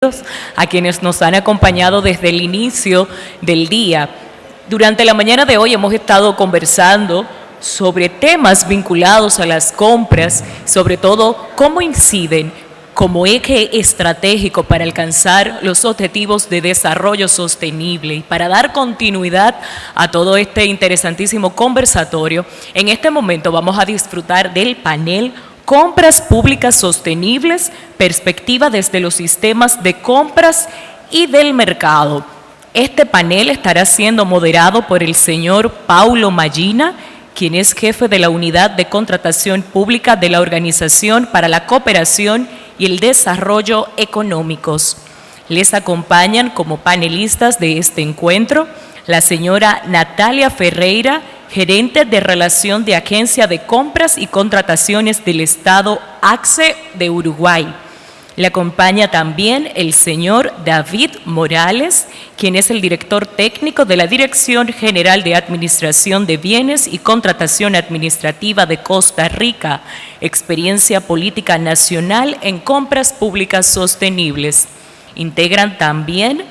a quienes nos han acompañado desde el inicio del día. Durante la mañana de hoy hemos estado conversando sobre temas vinculados a las compras, sobre todo cómo inciden como eje estratégico para alcanzar los objetivos de desarrollo sostenible y para dar continuidad a todo este interesantísimo conversatorio. En este momento vamos a disfrutar del panel Compras Públicas Sostenibles, perspectiva desde los sistemas de compras y del mercado. Este panel estará siendo moderado por el señor Paulo Mallina, quien es jefe de la Unidad de Contratación Pública de la Organización para la Cooperación y el Desarrollo Económicos. Les acompañan como panelistas de este encuentro la señora Natalia Ferreira, gerente de Relación de Agencia de Compras y Contrataciones del Estado ACSE de Uruguay. Le acompaña también el señor David Morales, quien es el director técnico de la Dirección General de Administración de Bienes y Contratación Administrativa de Costa Rica, experiencia política nacional en compras públicas sostenibles. Integran también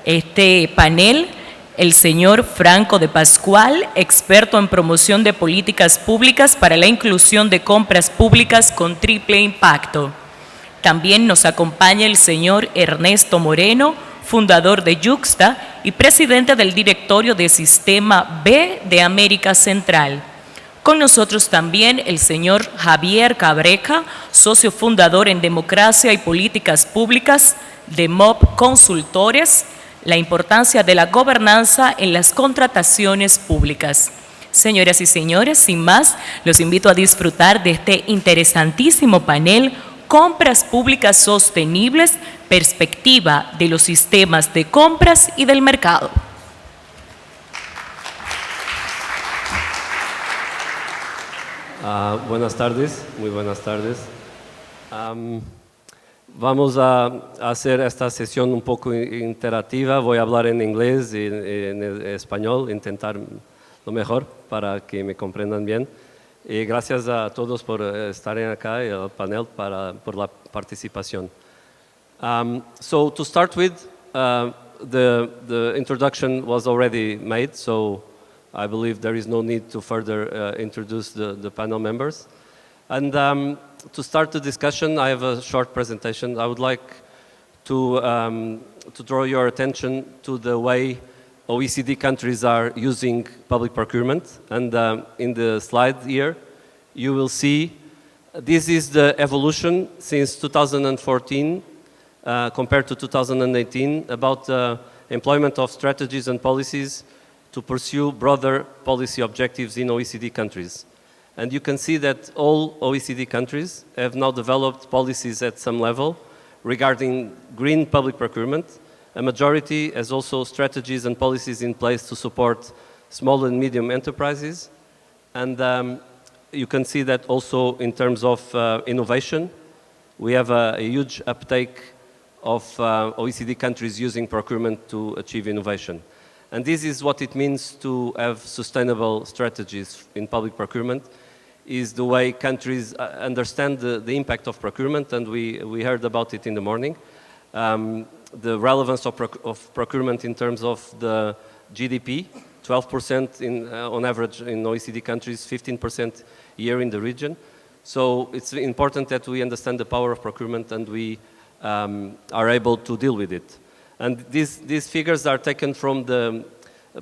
este panel el señor Franco de Pascual, experto en promoción de políticas públicas para la inclusión de compras públicas con triple impacto. También nos acompaña el señor Ernesto Moreno, fundador de Yuxta y presidente del directorio de Sistema B de América Central. Con nosotros también el señor Javier Cabreja, socio fundador en Democracia y Políticas Públicas de MOB Consultores, la importancia de la gobernanza en las contrataciones públicas. Señoras y señores, sin más, los invito a disfrutar de este interesantísimo panel Compras Públicas Sostenibles, perspectiva de los sistemas de compras y del mercado. Buenas tardes, muy buenas tardes. Vamos a hacer esta sesión un poco interactiva. Voy a hablar en inglés y en español, intentar lo mejor para que me comprendan bien. Y gracias a todos por estar acá y al panel por la participación. So to start with, the introduction was already made, so I believe there is no need to further introduce the panel members. And to start the discussion, I have a short presentation. I would like to draw your attention to the way OECD countries are using public procurement. And in the slide here, you will see this is the evolution since 2014 compared to 2018 about the employment of strategies and policies to pursue broader policy objectives in OECD countries. And you can see that all OECD countries have now developed policies at some level regarding green public procurement. A majority has also strategies and policies in place to support small and medium enterprises. And you can see that also in terms of innovation, we have a huge uptake of OECD countries using procurement to achieve innovation. And this is what it means to have sustainable strategies in public procurement, is the way countries understand the impact of procurement, and we heard about it in the morning. The relevance of procurement in terms of the GDP, 12% on average in OECD countries, 15% here in the region. So it's important that we understand the power of procurement and we are able to deal with it. And these figures are taken from the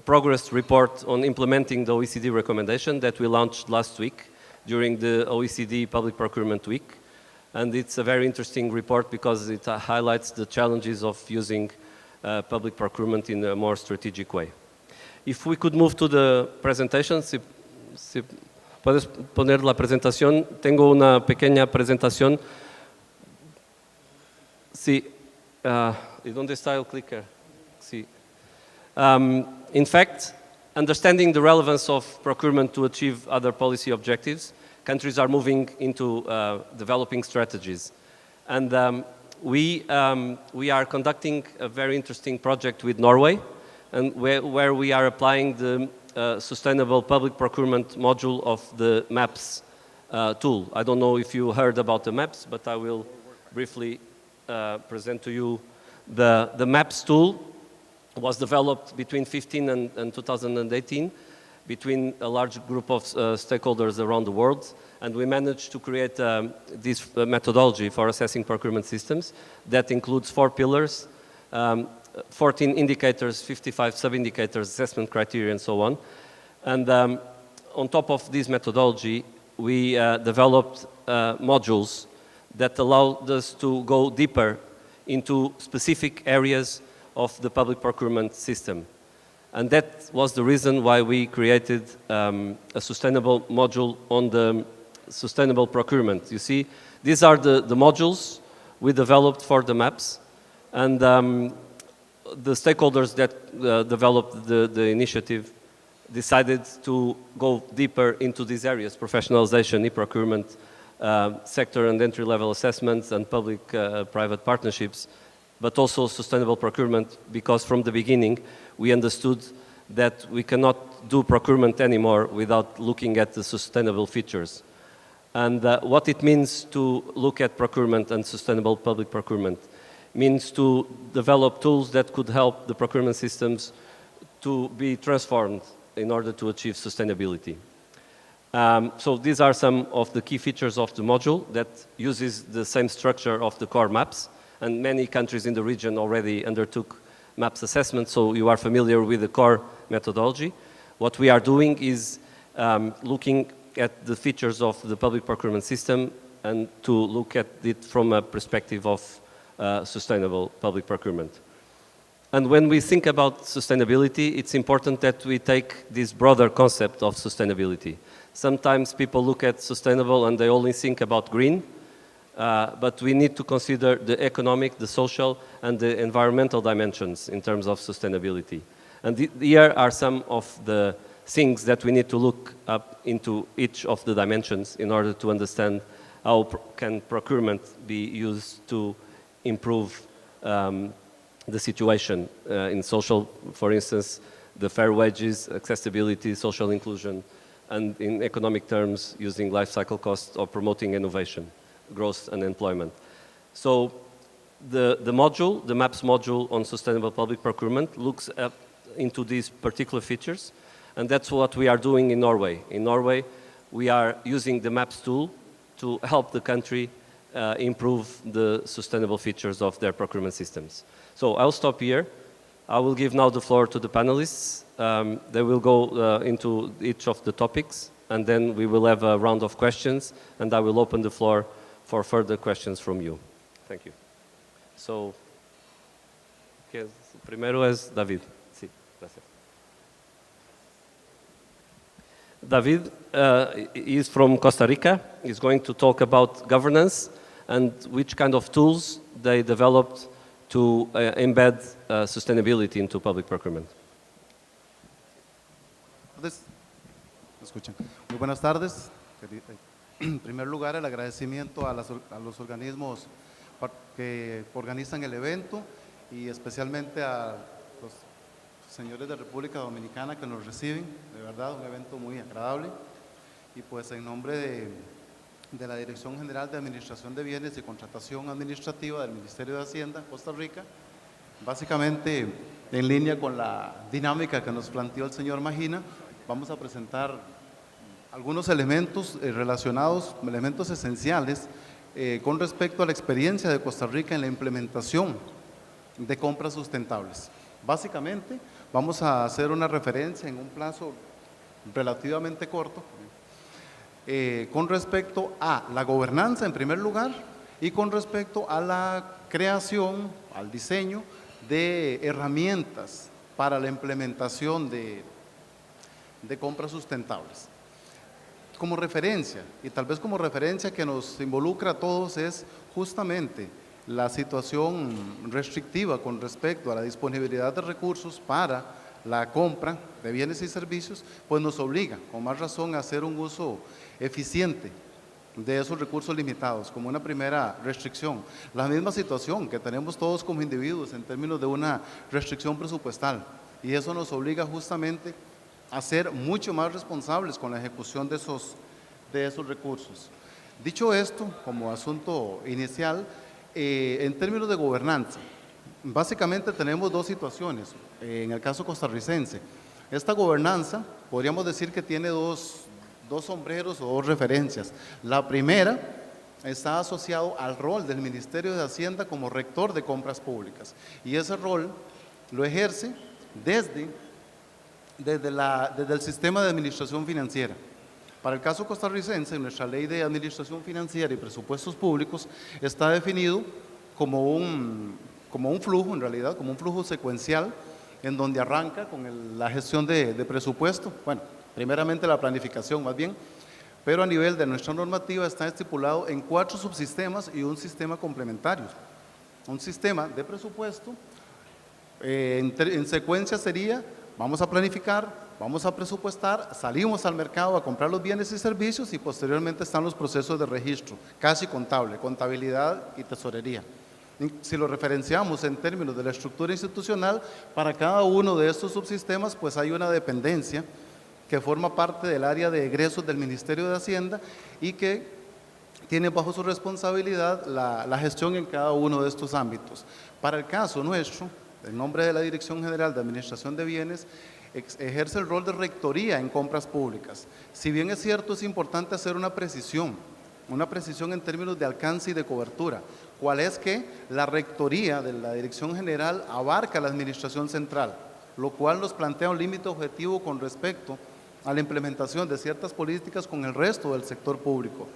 progress report on implementing the OECD recommendation that we launched last week during the OECD Public Procurement Week. And it's a very interesting report because it highlights the challenges of using public procurement in a more strategic way. If we could move to the presentation, si puedes poner la presentación. Tengo una pequeña presentación. Sí. ¿Y dónde está el clicker? Sí. In fact, understanding the relevance of procurement to achieve other policy objectives, countries are moving into developing strategies. And we are conducting a very interesting project with Norway, and where we are applying the sustainable public procurement module of the MAPS tool. I don't know if you heard about the MAPS, but I will briefly present to you The MAPS tool was developed between 2015 and 2018 between a large group of stakeholders around the world, and we managed to create this methodology for assessing procurement systems that includes 4 pillars, 14 indicators, 55 sub-indicators, assessment criteria, and so on. And on top of this methodology, we developed modules that allowed us to go deeper into specific areas of the public procurement system. And that was the reason why we created a sustainable module on the sustainable procurement. You see, these are the modules we developed for the MAPS, and the stakeholders that developed the initiative decided to go deeper into these areas: professionalization, e-procurement, sector and entry-level assessments, and public-private partnerships, but also sustainable procurement, because from the beginning we understood that we cannot do procurement anymore without looking at the sustainable features. And what it means to look at procurement and sustainable public procurement means to develop tools that could help the procurement systems to be transformed in order to achieve sustainability. So these are some of the key features of the module that uses the same structure of the core MAPS, and many countries in the region already undertook MAPS assessment, so you are familiar with the core methodology. What we are doing is looking at the features of the public procurement system and to look at it from a perspective of sustainable public procurement. And when we think about sustainability, it's important that we take this broader concept of sustainability. Sometimes people look at sustainable and they only think about green, but we need to consider the economic, the social, and the environmental dimensions in terms of sustainability. And here are some of the things that we need to look up into each of the dimensions in order to understand how can procurement be used to improve the situation in social, for instance, the fair wages, accessibility, social inclusion, and in economic terms, using life cycle costs or promoting innovation, growth and employment. So the module, the MAPS module on sustainable public procurement, looks up into these particular features, and that's what we are doing in Norway. In Norway, we are using the MAPS tool to help the country improve the sustainable features of their procurement systems. So I'll stop here. I will give now the floor to the panelists. They will go into each of the topics, and then we will have a round of questions, and I will open the floor for further questions from you. Thank you. So, primero es David. Sí, gracias. David is from Costa Rica. He's going to talk about governance and which kind of tools they developed to embed sustainability into public procurement. ¿Me escuchan? Muy buenas tardes. En primer lugar, el agradecimiento a los organismos que organizan el evento y especialmente a los señores de República Dominicana que nos reciben. De verdad, un evento muy agradable. Y pues en nombre de la Dirección General de Administración de Bienes y Contratación Administrativa del Ministerio de Hacienda, Costa Rica, básicamente en línea con la dinámica que nos planteó el señor Magina, vamos a presentar algunos elementos relacionados, elementos esenciales con respecto a la experiencia de Costa Rica en la implementación de compras sustentables. Básicamente vamos a hacer una referencia en un plazo relativamente corto con respecto a la gobernanza en primer lugar y con respecto a la creación, al diseño de herramientas para la implementación de compras sustentables. Como referencia, y tal vez como referencia que nos involucra a todos, es justamente la situación restrictiva con respecto a la disponibilidad de recursos para la compra de bienes y servicios, pues nos obliga, con más razón, a hacer un uso eficiente de esos recursos limitados, como una primera restricción. La misma situación que tenemos todos como individuos en términos de una restricción presupuestal, y eso nos obliga justamente a ser mucho más responsables con la ejecución de esos recursos. Dicho esto, como asunto inicial, en términos de gobernanza, Básicamente tenemos dos situaciones en el caso costarricense. Esta gobernanza, podríamos decir que tiene dos sombreros o dos referencias. La primera está asociado al rol del Ministerio de Hacienda como rector de compras públicas, y ese rol lo ejerce desde el sistema de administración financiera. Para el caso costarricense, nuestra ley de administración financiera y presupuestos públicos está definido como un flujo, en realidad, como un flujo secuencial, en donde arranca con la gestión de presupuesto, bueno, primeramente la planificación más bien, pero a nivel de nuestra normativa está estipulado en 4 subsistemas y un sistema complementario. Un sistema de presupuesto, en secuencia sería, vamos a planificar, vamos a presupuestar, salimos al mercado a comprar los bienes y servicios y posteriormente están los procesos de registro, casi contable, contabilidad y tesorería. Si lo referenciamos en términos de la estructura institucional, para cada uno de estos subsistemas pues hay una dependencia que forma parte del área de egresos del Ministerio de Hacienda y que tiene bajo su responsabilidad la gestión en cada uno de estos ámbitos. Para el caso nuestro, en nombre de la Dirección General de Administración de Bienes, ejerce el rol de rectoría en compras públicas. Si bien es cierto, es importante hacer una precisión en términos de alcance y de cobertura. ¿Cuál es que la rectoría de la Dirección General abarca la Administración Central, lo cual nos plantea un límite objetivo con respecto a la implementación de ciertas políticas con el resto del sector público?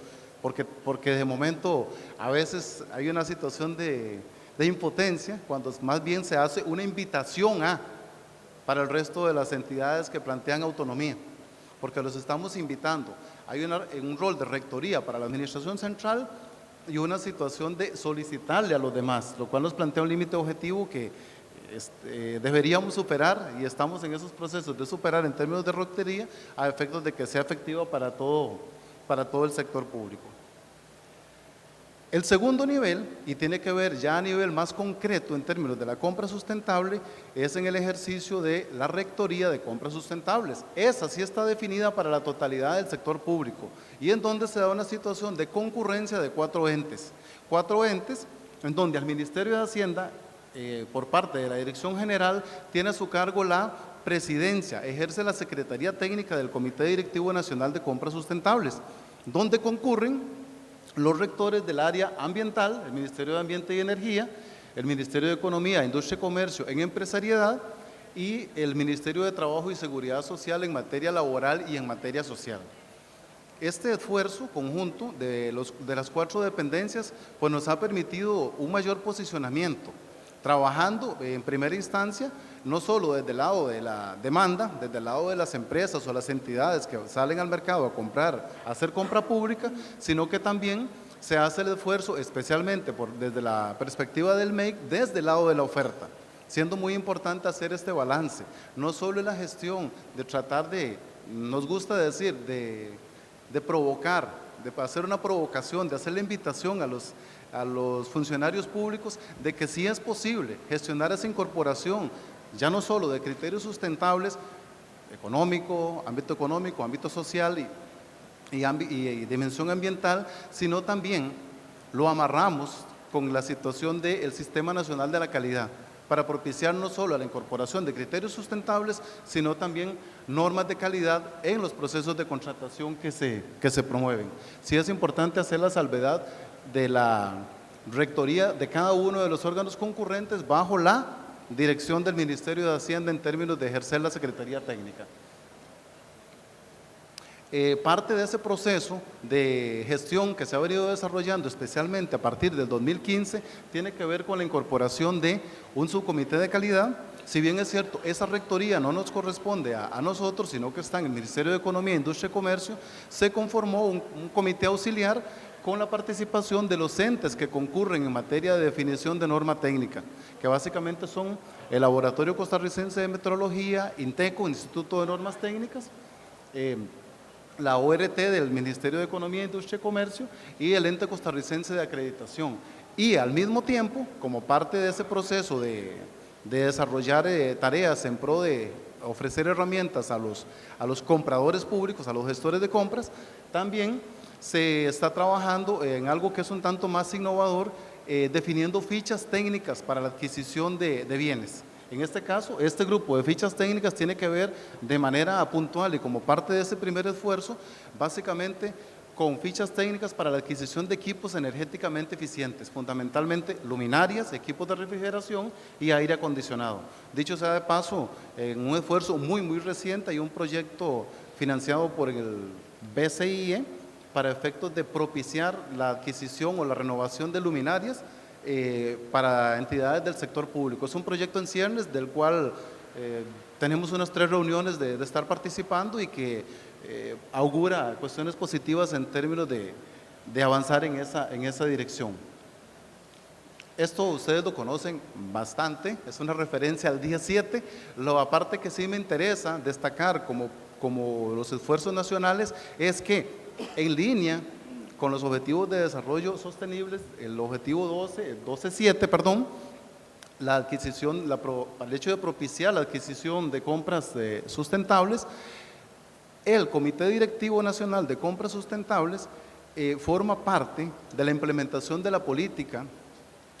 Porque de momento a veces hay una situación de impotencia, cuando más bien se hace una invitación para el resto de las entidades que plantean autonomía, porque los estamos invitando. Hay un rol de rectoría para la administración central y una situación de solicitarle a los demás, lo cual nos plantea un límite objetivo que deberíamos superar, y estamos en esos procesos de superar en términos de rectoría a efectos de que sea efectiva para todo el sector público. El segundo nivel, y tiene que ver ya a nivel más concreto en términos de la compra sustentable, es en el ejercicio de la rectoría de compras sustentables. Esa sí está definida para la totalidad del sector público y en donde se da una situación de concurrencia de 4 entes. 4 entes en donde al Ministerio de Hacienda, por parte de la Dirección General, tiene a su cargo la presidencia, ejerce la Secretaría Técnica del Comité Directivo Nacional de Compras Sustentables, donde concurren los rectores del área ambiental, el Ministerio de Ambiente y Energía, el Ministerio de Economía, Industria y Comercio en empresariedad y el Ministerio de Trabajo y Seguridad Social en materia laboral y en materia social. Este esfuerzo conjunto de las 4 dependencias pues nos ha permitido un mayor posicionamiento, trabajando en primera instancia no solo desde el lado de la demanda, desde el lado de las empresas o las entidades que salen al mercado a hacer compra pública, sino que también se hace el esfuerzo especialmente desde la perspectiva del MEIC, desde el lado de la oferta, siendo muy importante hacer este balance, no solo en la gestión de tratar de, nos gusta decir, de provocar, de hacer una provocación, de hacer la invitación a los funcionarios públicos de que sí es posible gestionar esa incorporación, ya no solo de criterios sustentables, ámbito económico, ámbito social y dimensión ambiental, sino también lo amarramos con la situación del Sistema Nacional de la Calidad, para propiciar no solo la incorporación de criterios sustentables, sino también normas de calidad en los procesos de contratación que se promueven. Sí es importante hacer la salvedad de la rectoría de cada uno de los órganos concurrentes bajo la dirección del Ministerio de Hacienda en términos de ejercer la Secretaría Técnica. Parte de ese proceso de gestión que se ha venido desarrollando especialmente a partir del 2015 tiene que ver con la incorporación de un subcomité de calidad. Si bien es cierto, esa rectoría no nos corresponde a nosotros, sino que está en el Ministerio de Economía, Industria y Comercio, se conformó un comité auxiliar con la participación de los entes que concurren en materia de definición de norma técnica, que básicamente son el Laboratorio Costarricense de Metrología, INTECO, Instituto de Normas Técnicas, la ORT del Ministerio de Economía, Industria y Comercio y el Ente Costarricense de Acreditación. Y al mismo tiempo, como parte de ese proceso de desarrollar tareas en pro de ofrecer herramientas a los compradores públicos, a los gestores de compras, también se está trabajando en algo que es un tanto más innovador definiendo fichas técnicas para la adquisición de bienes. En este caso, este grupo de fichas técnicas tiene que ver de manera puntual y como parte de ese primer esfuerzo, básicamente con fichas técnicas para la adquisición de equipos energéticamente eficientes, fundamentalmente luminarias, equipos de refrigeración y aire acondicionado. Dicho sea de paso, en un esfuerzo muy reciente hay un proyecto financiado por el BCIE para efectos de propiciar la adquisición o la renovación de luminarias para entidades del sector público. Es un proyecto en ciernes del cual tenemos unas 3 reuniones de estar participando y que augura cuestiones positivas en términos de avanzar en esa dirección. Esto ustedes lo conocen bastante, es una referencia al día 7. Lo aparte que sí me interesa destacar como los esfuerzos nacionales es que en línea con los objetivos de desarrollo sostenibles, el objetivo 12.7, perdón, la adquisición, el hecho de propiciar la adquisición de compras sustentables, el Comité Directivo Nacional de Compras Sustentables forma parte de la implementación de la política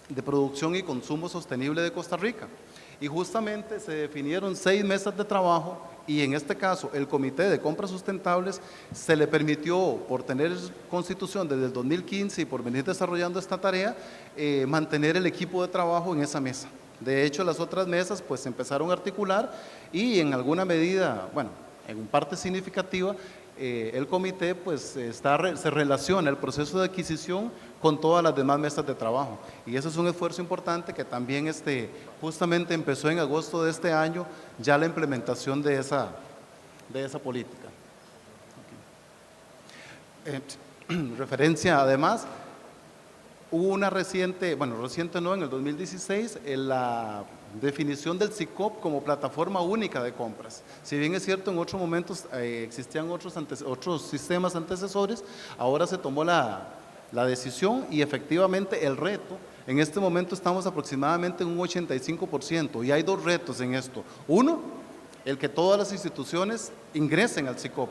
de producción y consumo sostenible de Costa Rica. Y justamente se definieron 6 mesas de trabajo y en este caso el Comité de Compras Sustentables se le permitió, por tener constitución desde el 2015 y por venir desarrollando esta tarea, mantener el equipo de trabajo en esa mesa. De hecho, las otras mesas pues se empezaron a articular y en alguna medida, bueno, en parte significativa, el comité pues se relaciona el proceso de adquisición con todas las demás mesas de trabajo y eso es un esfuerzo importante que también justamente empezó en agosto de este año ya la implementación de esa política. Referencia además, hubo una reciente en el 2016, la definición del SICOP como plataforma única de compras. Si bien es cierto, en otros momentos existían otros sistemas antecesores, ahora se tomó la decisión y efectivamente el reto, en este momento estamos aproximadamente en un 85% y hay 2 retos en esto. Uno, el que todas las instituciones ingresen al SICOP.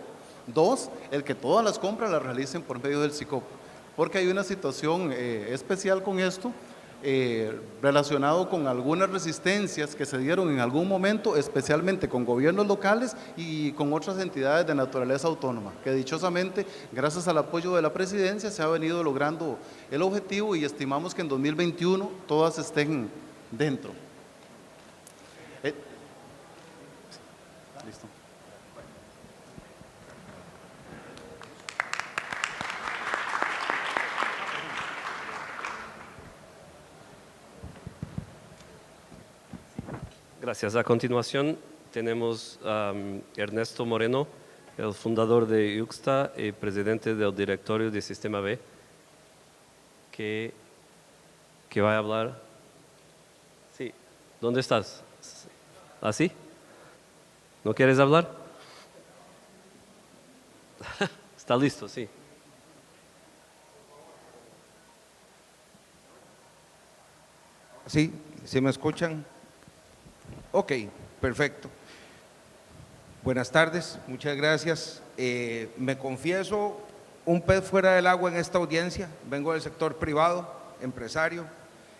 2, el que todas las compras las realicen por medio del SICOP. Porque hay una situación especial con esto, relacionado con algunas resistencias que se dieron en algún momento, especialmente con gobiernos locales y con otras entidades de naturaleza autónoma, que dichosamente, gracias al apoyo de la presidencia, se ha venido logrando el objetivo y estimamos que en 2021 todas estén dentro. Listo. Gracias. A continuación tenemos a Ernesto Moreno, el fundador de Yuxta y presidente del directorio de Sistema B, que va a hablar. Sí, ¿dónde estás? ¿Así? ¿No quieres hablar? Está listo, sí. Sí, ¿sí me escuchan? Ok, perfecto. Buenas tardes, muchas gracias. Me confieso un pez fuera del agua en esta audiencia. Vengo del sector privado, empresario.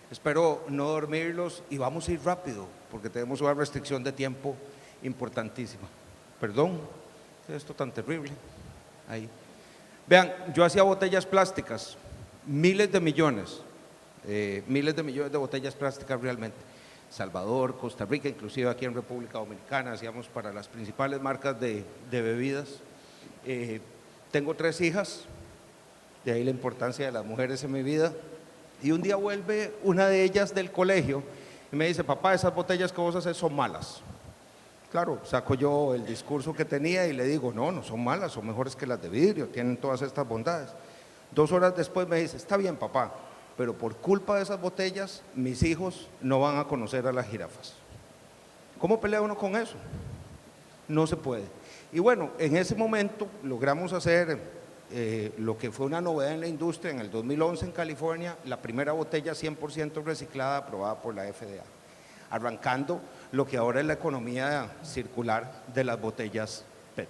Espero no dormirlos y vamos a ir rápido porque tenemos una restricción de tiempo importantísima. Perdón, ¿qué es esto tan terrible? Ahí. Vean, yo hacía botellas plásticas, miles de millones de botellas plásticas realmente. Salvador, Costa Rica, inclusive aquí en República Dominicana, hacíamos para las principales marcas de bebidas. Tengo 3 hijas, de ahí la importancia de las mujeres en mi vida. Y un día vuelve una de ellas del colegio y me dice: papá, esas botellas que vos haces son malas. Claro, saco yo el discurso que tenía y le digo: no son malas, son mejores que las de vidrio, tienen todas estas bondades. 2 horas después me dice: está bien, papá, pero por culpa de esas botellas, mis hijos no van a conocer a las jirafas. ¿Cómo pelea uno con eso? No se puede. Y bueno, en ese momento logramos hacer lo que fue una novedad en la industria. En el 2011 en California, la primera botella 100% reciclada aprobada por la FDA, arrancando lo que ahora es la economía circular de las botellas PET.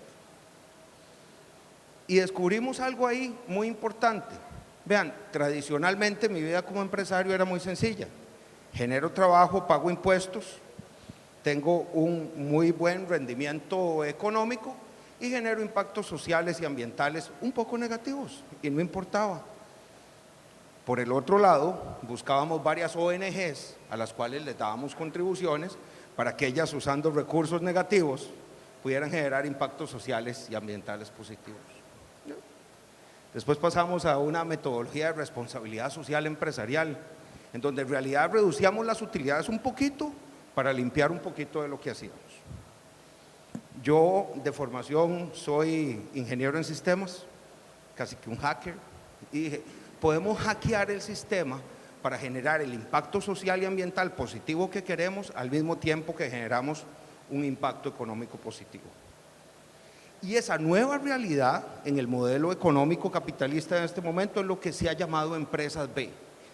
Y descubrimos algo ahí muy importante. Vean, tradicionalmente mi vida como empresario era muy sencilla. Genero trabajo, pago impuestos, tengo un muy buen rendimiento económico y genero impactos sociales y ambientales un poco negativos, y no importaba. Por el otro lado, buscábamos varias ONGs a las cuales les dábamos contribuciones para que ellas, usando recursos negativos, pudieran generar impactos sociales y ambientales positivos. Después pasamos a una metodología de responsabilidad social empresarial, en donde en realidad reducíamos las utilidades un poquito para limpiar un poquito de lo que hacíamos. Yo de formación soy ingeniero en sistemas, casi que un hacker, y dije, podemos hackear el sistema para generar el impacto social y ambiental positivo que queremos al mismo tiempo que generamos un impacto económico positivo. Y esa nueva realidad en el modelo económico capitalista en este momento es lo que se ha llamado empresas B.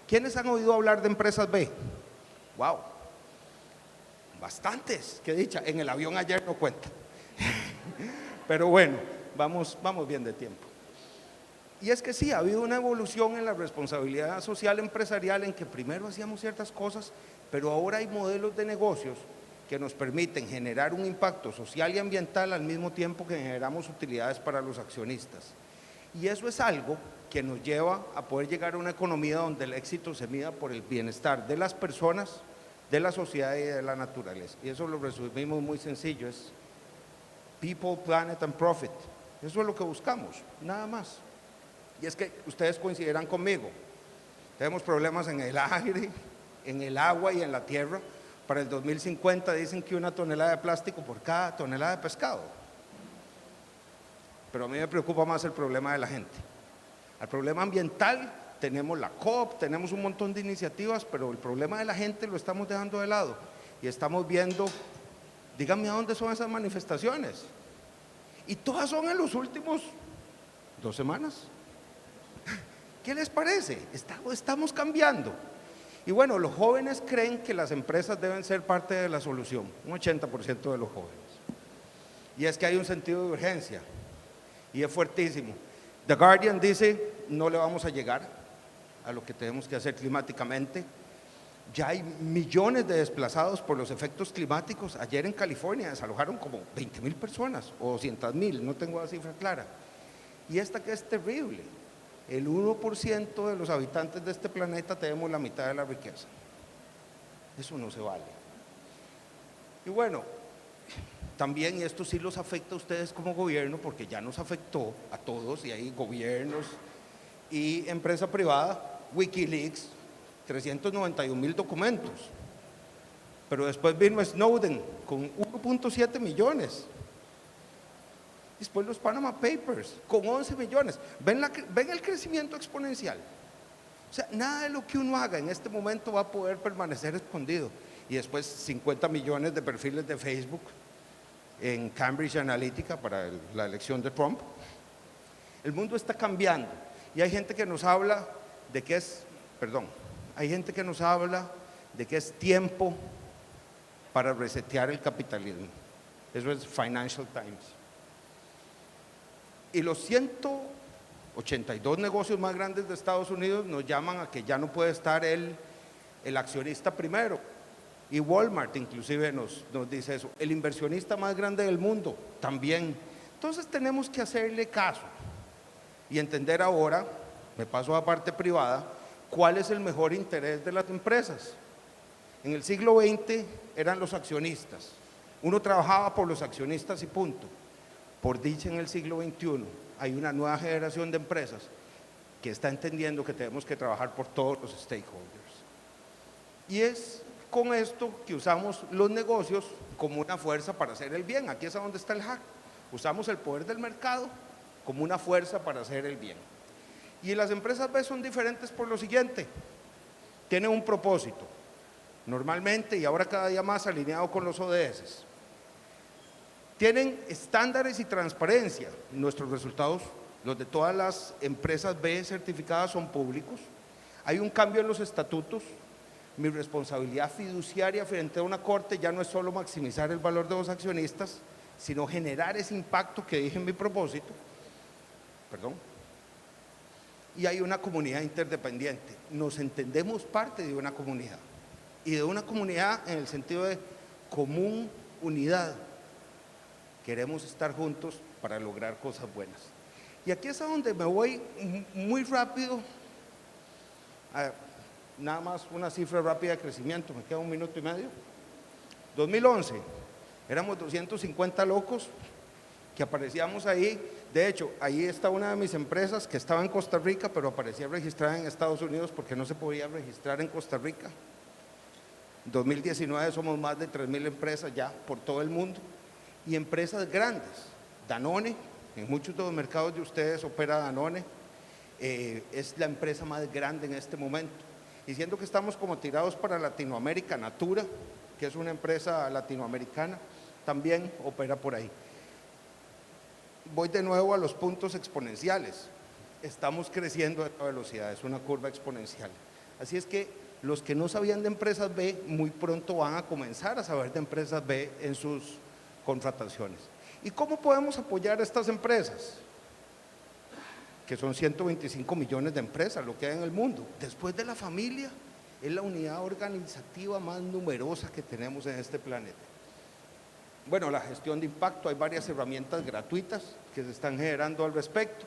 ¿Quiénes han oído hablar de empresas B? ¡Wow! Bastantes, qué dicha. En el avión ayer no cuenta. Pero bueno, vamos bien de tiempo. Y es que sí, ha habido una evolución en la responsabilidad social empresarial en que primero hacíamos ciertas cosas, pero ahora hay modelos de negocios que nos permiten generar un impacto social y ambiental al mismo tiempo que generamos utilidades para los accionistas. Y eso es algo que nos lleva a poder llegar a una economía donde el éxito se mida por el bienestar de las personas, de la sociedad y de la naturaleza. Y eso lo resumimos muy sencillo, es people, planet and profit. Eso es lo que buscamos, nada más. Y es que ustedes coincidirán conmigo, tenemos problemas en el aire, en el agua y en la tierra. Para el 2050 dicen que 1 tonelada de plástico por cada tonelada de pescado. Pero a mí me preocupa más el problema de la gente. El problema ambiental, tenemos la COP, tenemos un montón de iniciativas, pero el problema de la gente lo estamos dejando de lado. Y estamos viendo, díganme a dónde son esas manifestaciones. Y todas son en los últimos 2 semanas. ¿Qué les parece? Estamos cambiando. Y bueno, los jóvenes creen que las empresas deben ser parte de la solución, un 80% de los jóvenes. Y es que hay un sentido de urgencia, y es fuertísimo. The Guardian dice, no le vamos a llegar a lo que tenemos que hacer climáticamente. Ya hay millones de desplazados por los efectos climáticos. Ayer en California desalojaron como 20,000 personas, o 200,000, no tengo la cifra clara. Y esta que es terrible. El 1% de los habitantes de este planeta tenemos la mitad de la riqueza. Eso no se vale. Y bueno, también, y esto sí los afecta a ustedes como gobierno, porque ya nos afectó a todos, y hay gobiernos y empresa privada, Wikileaks, 391,000 documentos. Pero después vino Snowden con 1.7 millones. Después los Panama Papers con 11 millones. ¿Ven el crecimiento exponencial? O sea, nada de lo que uno haga en este momento va a poder permanecer escondido. Y después 50 millones de perfiles de Facebook en Cambridge Analytica para la elección de Trump. El mundo está cambiando y hay gente que nos habla de que es tiempo para resetear el capitalismo. Eso es Financial Times. Y los 182 negocios más grandes de Estados Unidos nos llaman a que ya no puede estar el accionista primero. Y Walmart inclusive nos dice eso. El inversionista más grande del mundo también. Entonces tenemos que hacerle caso y entender ahora, me paso a parte privada, cuál es el mejor interés de las empresas. En el siglo XX eran los accionistas. Uno trabajaba por los accionistas y punto. Por dicha, en el siglo XXI hay una nueva generación de empresas que está entendiendo que tenemos que trabajar por todos los stakeholders. Y es con esto que usamos los negocios como una fuerza para hacer el bien. Aquí es a donde está el hack. Usamos el poder del mercado como una fuerza para hacer el bien. Y las empresas B son diferentes por lo siguiente. Tienen un propósito, normalmente y ahora cada día más alineado con los ODS. Tienen estándares y transparencia. Nuestros resultados, los de todas las empresas B certificadas, son públicos. Hay un cambio en los estatutos. Mi responsabilidad fiduciaria frente a una corte ya no es solo maximizar el valor de los accionistas, sino generar ese impacto que dije en mi propósito. y hay una comunidad interdependiente. Nos entendemos parte de una comunidad, y de una comunidad en el sentido de común unidad. Queremos estar juntos para lograr cosas buenas. Y aquí es a donde me voy muy rápido. Nada más una cifra rápida de crecimiento, me queda 1 minuto y medio. 2011, éramos 250 locos que aparecíamos ahí. De hecho, ahí está una de mis empresas que estaba en Costa Rica, pero aparecía registrada en Estados Unidos porque no se podía registrar en Costa Rica. En 2019 somos más de 3.000 empresas ya por todo el mundo, y empresas grandes. Danone, en muchos de los mercados de ustedes opera Danone, es la empresa más grande en este momento. Y siendo que estamos como tirados para Latinoamérica, Natura, que es una empresa latinoamericana, también opera por ahí. Voy de nuevo a los puntos exponenciales. Estamos creciendo a esta velocidad, es una curva exponencial. Así es que los que no sabían de empresas B, muy pronto van a comenzar a saber de empresas B en sus contrataciones. ¿Y cómo podemos apoyar a estas empresas? Que son 125 millones de empresas, lo que hay en el mundo. Después de la familia, es la unidad organizativa más numerosa que tenemos en este planeta. Bueno, la gestión de impacto, hay varias herramientas gratuitas que se están generando al respecto.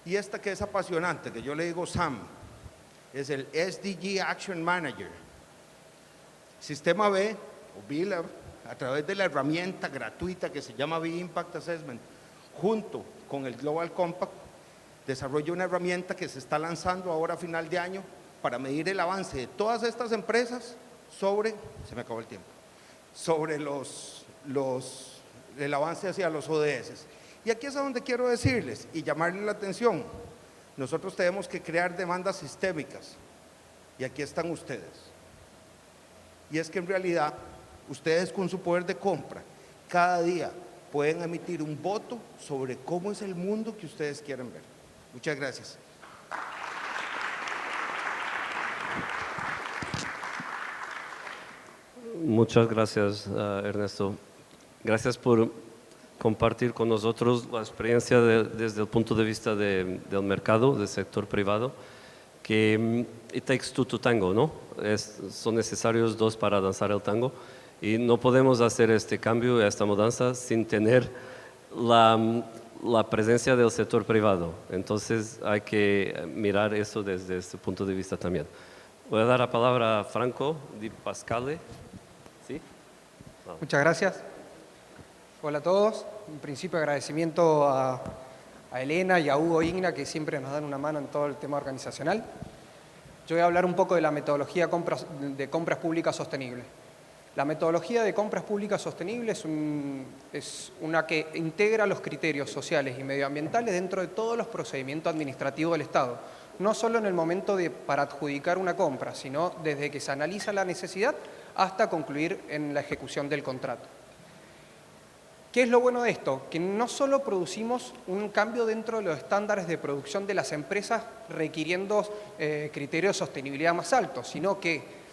Y esta que es apasionante, que yo le digo SAM, es el SDG Action Manager. Sistema B, o BILAB, a través de la herramienta gratuita que se llama B-Impact Assessment, junto con el Global Compact, desarrolla una herramienta que se está lanzando ahora a final de año para medir el avance de todas estas empresas sobre, se me acabó el tiempo, sobre el avance hacia los ODS. Y aquí es a donde quiero decirles y llamarles la atención. Nosotros tenemos que crear demandas sistémicas, y aquí están ustedes. Y es que en realidad, ustedes con su poder de compra, cada día pueden emitir un voto sobre cómo es el mundo que ustedes quieren ver. Muchas gracias. Muchas gracias, Ernesto. Gracias por compartir con nosotros la experiencia desde el punto de vista del mercado, del sector privado, que it takes two to tango, ¿no? Son necesarios dos para danzar el tango, y no podemos hacer este cambio, esta mudanza, sin tener la presencia del sector privado. Entonces hay que mirar eso desde este punto de vista también. Voy a dar la palabra a Franco Di Pascale. ¿Sí? Vamos. Muchas gracias. Hola a todos. En principio, agradecimiento a Elena y a Hugo Igna, que siempre nos dan una mano en todo el tema organizacional. Yo voy a hablar un poco de la metodología de compras públicas sostenibles. La metodología de compras públicas sostenibles es una que integra los criterios sociales y medioambientales dentro de todos los procedimientos administrativos del Estado. No solo en el momento para adjudicar una compra, sino desde que se analiza la necesidad hasta concluir en la ejecución del contrato. ¿Qué es lo bueno de esto? Que no solo producimos un cambio dentro de los estándares de producción de las empresas requiriendo criterios de sostenibilidad más altos, sino que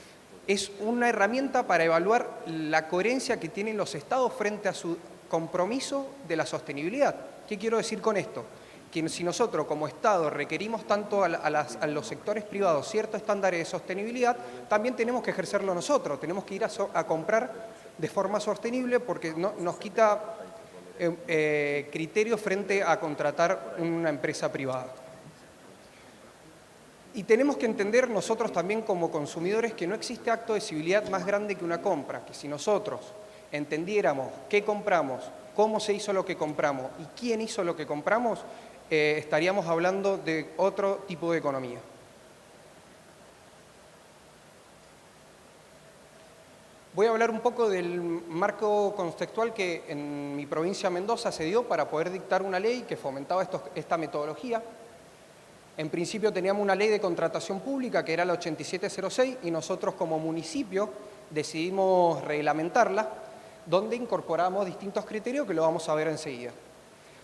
es una herramienta para evaluar la coherencia que tienen los estados frente a su compromiso de la sostenibilidad. ¿Qué quiero decir con esto? Que si nosotros como Estado requerimos tanto a los sectores privados ciertos estándares de sostenibilidad, también tenemos que ejercerlo nosotros, tenemos que ir a comprar de forma sostenible, porque nos quita criterios frente a contratar una empresa privada. Y tenemos que entender nosotros también como consumidores que no existe acto de civilidad más grande que una compra, que si nosotros entendiéramos qué compramos, cómo se hizo lo que compramos y quién hizo lo que compramos, estaríamos hablando de otro tipo de economía. Voy a hablar un poco del marco contextual que en mi provincia Mendoza se dio para poder dictar una ley que fomentaba esta metodología. En principio teníamos una ley de contratación pública que era la 8706 y nosotros como municipio decidimos reglamentarla, donde incorporamos distintos criterios que lo vamos a ver enseguida.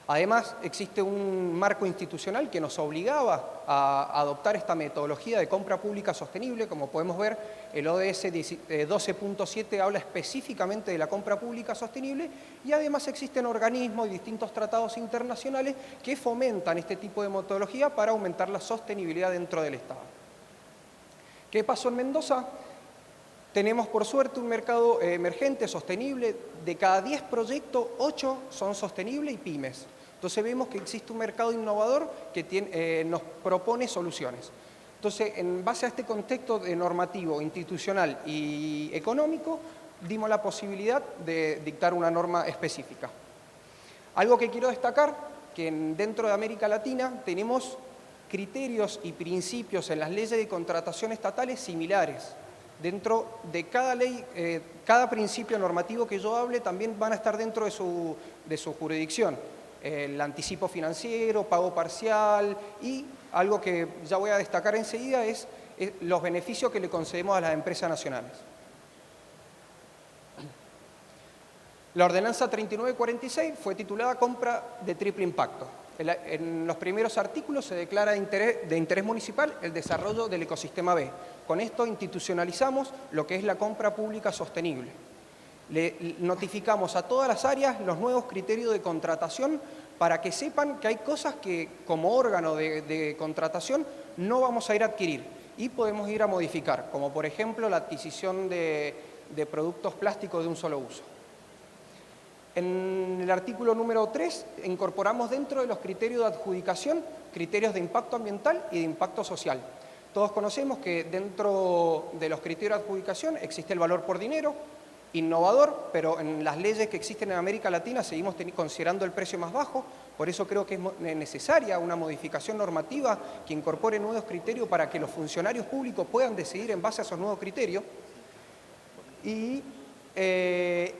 Además, existe un marco institucional que nos obligaba a adoptar esta metodología de compra pública sostenible. Como podemos ver, el ODS 12.7 habla específicamente de la compra pública sostenible y además existen organismos y distintos tratados internacionales que fomentan este tipo de metodología para aumentar la sostenibilidad dentro del Estado. ¿Qué pasó en Mendoza? Tenemos, por suerte, un mercado emergente, sostenible. De cada 10 proyectos, 8 son sostenibles y pymes. Entonces vemos que existe un mercado innovador que nos propone soluciones. Entonces, en base a este contexto normativo, institucional y económico, dimos la posibilidad de dictar una norma específica. Algo que quiero destacar, que dentro de América Latina tenemos criterios y principios en las leyes de contratación estatales similares. Dentro de cada ley, cada principio normativo que yo hable también van a estar dentro de su jurisdicción. El anticipo financiero, pago parcial y algo que ya voy a destacar enseguida es los beneficios que le concedemos a las empresas nacionales. La ordenanza 3946 fue titulada Compra de Triple Impacto. En los primeros artículos se declara de interés municipal el desarrollo del ecosistema B. Con esto institucionalizamos lo que es la compra pública sostenible. Le notificamos a todas las áreas los nuevos criterios de contratación para que sepan que hay cosas que como órgano de contratación no vamos a ir a adquirir y podemos ir a modificar, como por ejemplo la adquisición de productos plásticos de un solo uso. En el artículo número 3 incorporamos dentro de los criterios de adjudicación criterios de impacto ambiental y de impacto social. Todos conocemos que dentro de los criterios de adjudicación existe el valor por dinero, innovador, pero en las leyes que existen en América Latina seguimos considerando el precio más bajo, por eso creo que es necesaria una modificación normativa que incorpore nuevos criterios para que los funcionarios públicos puedan decidir en base a esos nuevos criterios. Y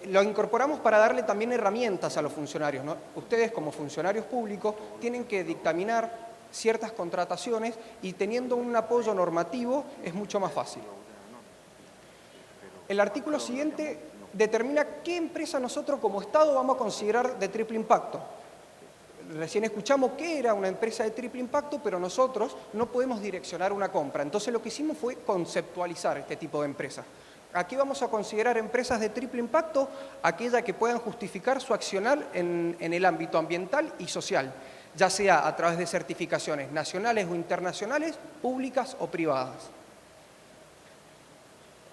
lo incorporamos para darle también herramientas a los funcionarios, ¿no? Ustedes como funcionarios públicos tienen que dictaminar ciertas contrataciones y teniendo un apoyo normativo es mucho más fácil. El artículo siguiente determina qué empresa nosotros como Estado vamos a considerar de triple impacto. Recién escuchamos que era una empresa de triple impacto, pero nosotros no podemos direccionar una compra. Entonces lo que hicimos fue conceptualizar este tipo de empresas. Aquí vamos a considerar empresas de triple impacto aquellas que puedan justificar su accionar en el ámbito ambiental y social, ya sea a través de certificaciones nacionales o internacionales, públicas o privadas.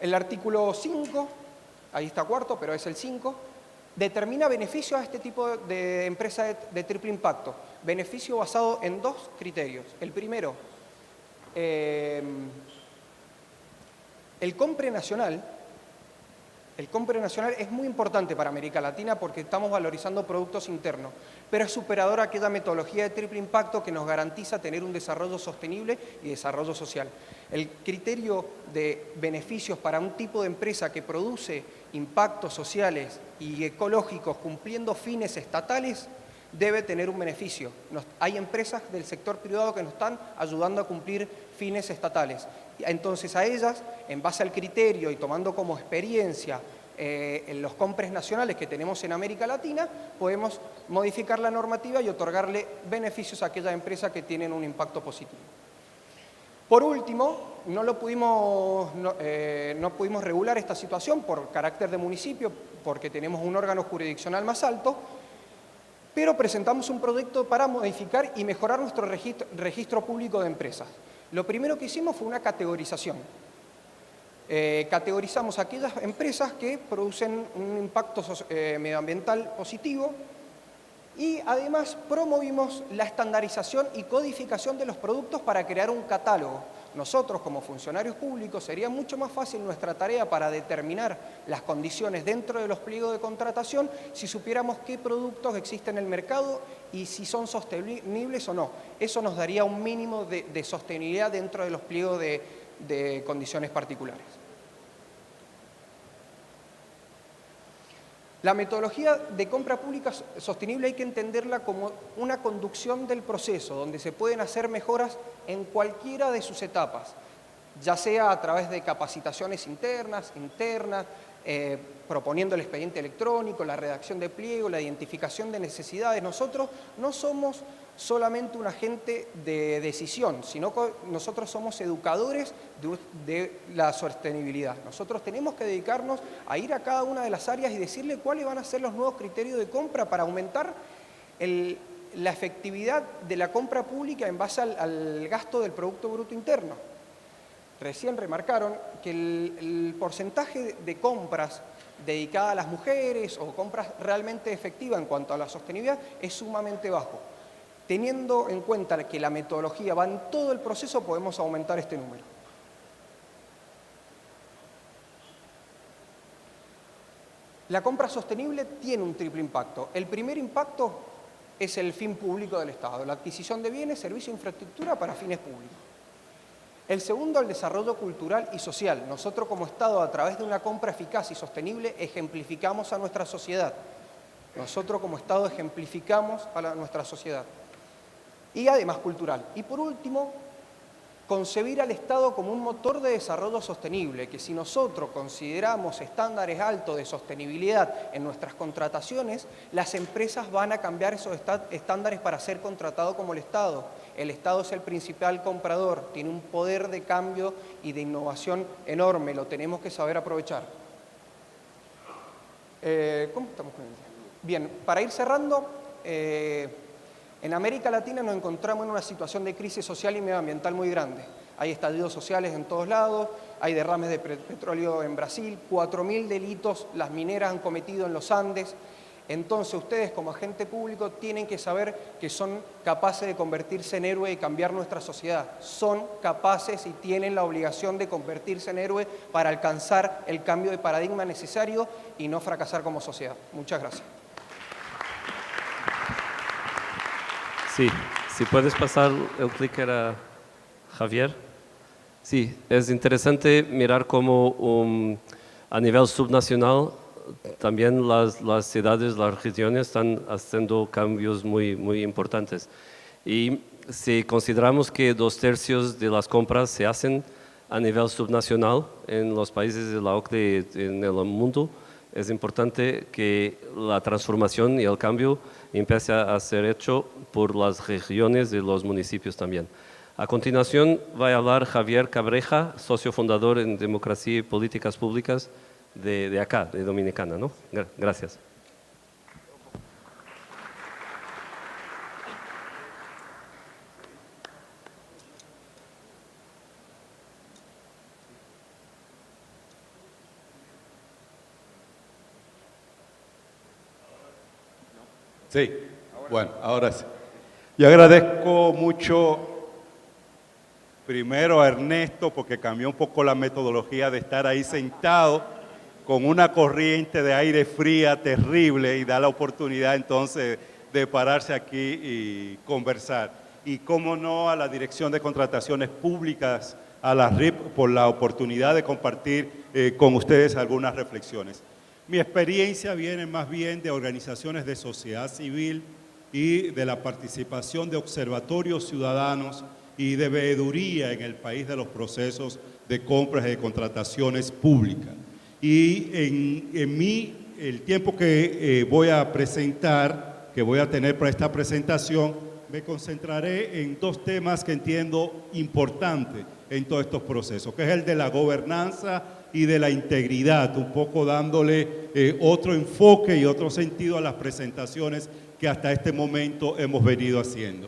El artículo 5, ahí está cuarto, pero es el 5, determina beneficios a este tipo de empresa de triple impacto. Beneficio basado en 2 criterios. El primero, el compre nacional. El compre nacional es muy importante para América Latina porque estamos valorizando productos internos, pero es superador a aquella metodología de triple impacto que nos garantiza tener un desarrollo sostenible y desarrollo social. El criterio de beneficios para un tipo de empresa que produce impactos sociales y ecológicos cumpliendo fines estatales debe tener un beneficio. Hay empresas del sector privado que nos están ayudando a cumplir fines estatales. Entonces a ellas, en base al criterio y tomando como experiencia en los compres nacionales que tenemos en América Latina, podemos modificar la normativa y otorgarle beneficios a aquellas empresas que tienen un impacto positivo. Por último, no pudimos regular esta situación por carácter de municipio, porque tenemos un órgano jurisdiccional más alto, pero presentamos un proyecto para modificar y mejorar nuestro registro público de empresas. Lo primero que hicimos fue una categorización. Categorizamos aquellas empresas que producen un impacto medioambiental positivo y además promovimos la estandarización y codificación de los productos para crear un catálogo. Nosotros, como funcionarios públicos, sería mucho más fácil nuestra tarea para determinar las condiciones dentro de los pliegos de contratación si supiéramos qué productos existen en el mercado y si son sostenibles o no. Eso nos daría un mínimo de sostenibilidad dentro de los pliegos de condiciones particulares. La metodología de compra pública sostenible hay que entenderla como una conducción del proceso, donde se pueden hacer mejoras en cualquiera de sus etapas, ya sea a través de capacitaciones internas, proponiendo el expediente electrónico, la redacción de pliego, la identificación de necesidades. Nosotros no somos solamente un agente de decisión, sino que nosotros somos educadores de la sostenibilidad. Nosotros tenemos que dedicarnos a ir a cada una de las áreas y decirle cuáles van a ser los nuevos criterios de compra para aumentar la efectividad de la compra pública en base al gasto del Producto Bruto Interno. Recién remarcaron que el porcentaje de compras dedicadas a las mujeres o compras realmente efectivas en cuanto a la sostenibilidad es sumamente bajo. Teniendo en cuenta que la metodología va en todo el proceso, podemos aumentar este número. La compra sostenible tiene un triple impacto. El primer impacto es el fin público del Estado, la adquisición de bienes, servicios e infraestructura para fines públicos. El segundo, el desarrollo cultural y social. Nosotros como Estado, a través de una compra eficaz y sostenible, ejemplificamos a nuestra sociedad. Nosotros como Estado ejemplificamos a nuestra sociedad. Y además cultural. Y por último, concebir al Estado como un motor de desarrollo sostenible, que si nosotros consideramos estándares altos de sostenibilidad en nuestras contrataciones, las empresas van a cambiar esos estándares para ser contratados como el Estado. El Estado es el principal comprador, tiene un poder de cambio y de innovación enorme, lo tenemos que saber aprovechar. ¿Cómo estamos con el día? Bien, para ir cerrando, en América Latina nos encontramos en una situación de crisis social y medioambiental muy grande. Hay estallidos sociales en todos lados, hay derrames de petróleo en Brasil, 4.000 delitos las mineras han cometido en los Andes. Entonces ustedes como agente público tienen que saber que son capaces de convertirse en héroe y cambiar nuestra sociedad. Son capaces y tienen la obligación de convertirse en héroe para alcanzar el cambio de paradigma necesario y no fracasar como sociedad. Muchas gracias. Sí, si puedes pasar el clicker a Javier. Sí, es interesante mirar cómo a nivel subnacional también las ciudades, las regiones están haciendo cambios muy importantes. Y si consideramos que 2/3 de las compras se hacen a nivel subnacional en los países de la OCDE en el mundo, es importante que la transformación y el cambio empiece a ser hecho por las regiones y los municipios también. A continuación va a hablar Javier Cabreja, socio fundador en Democracia y Políticas Públicas de acá, de Dominicana, ¿no? Gracias. Sí, bueno, ahora sí. Yo agradezco mucho primero a Ernesto porque cambió un poco la metodología de estar ahí sentado con una corriente de aire fría terrible y da la oportunidad entonces de pararse aquí y conversar. Y cómo no a la Dirección de Contrataciones Públicas, a la RIP, por la oportunidad de compartir con ustedes algunas reflexiones. Mi experiencia viene más bien de organizaciones de sociedad civil y de la participación de observatorios ciudadanos y de veeduría en el país de los procesos de compras y de contrataciones públicas. Y en mí, el tiempo que voy a presentar, que voy a tener para esta presentación, me concentraré en dos temas que entiendo importantes en todos estos procesos, que es el de la gobernanza y de la integridad, un poco dándole otro enfoque y otro sentido a las presentaciones que hasta este momento hemos venido haciendo.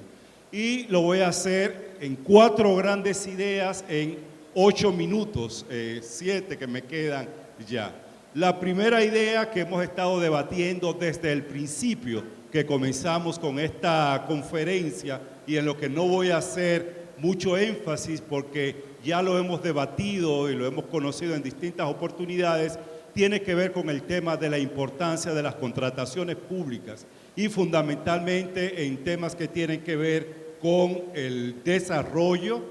Y lo voy a hacer en 4 grandes ideas en 8 minutos, 7 que me quedan ya. La primera idea que hemos estado debatiendo desde el principio que comenzamos con esta conferencia y en lo que no voy a hacer mucho énfasis porque ya lo hemos debatido y lo hemos conocido en distintas oportunidades, tiene que ver con el tema de la importancia de las contrataciones públicas y fundamentalmente en temas que tienen que ver con el desarrollo,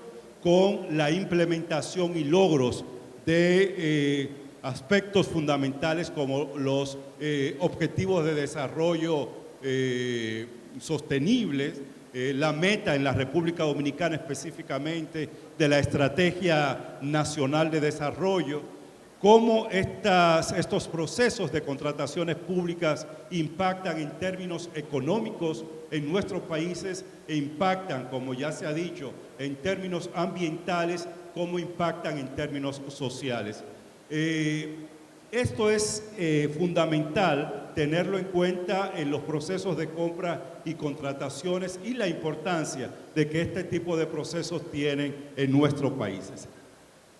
con la implementación y logros de aspectos fundamentales como los objetivos de desarrollo sostenibles, la meta en la República Dominicana específicamente de la Estrategia Nacional de Desarrollo, cómo estos procesos de contrataciones públicas impactan en términos económicos en nuestros países e impactan, como ya se ha dicho, en términos ambientales, cómo impactan en términos sociales. Esto es fundamental tenerlo en cuenta en los procesos de compra y contrataciones y la importancia de que este tipo de procesos tienen en nuestros países.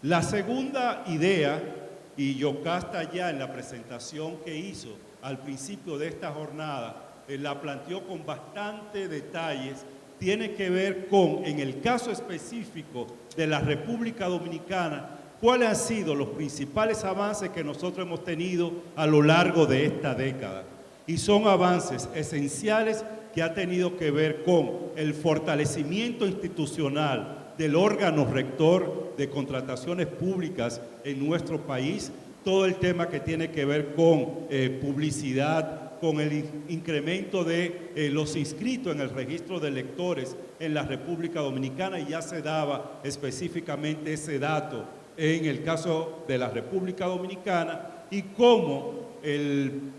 La segunda idea, y Yocasta ya en la presentación que hizo al principio de esta jornada, la planteó con bastante detalles, tiene que ver con, en el caso específico de la República Dominicana, cuáles han sido los principales avances que nosotros hemos tenido a lo largo de esta década. Y son avances esenciales que ha tenido que ver con el fortalecimiento institucional del órgano rector de contrataciones públicas en nuestro país, todo el tema que tiene que ver con publicidad, con el incremento de los inscritos en el registro de electores en la República Dominicana, y ya se daba específicamente ese dato en el caso de la República Dominicana, y cómo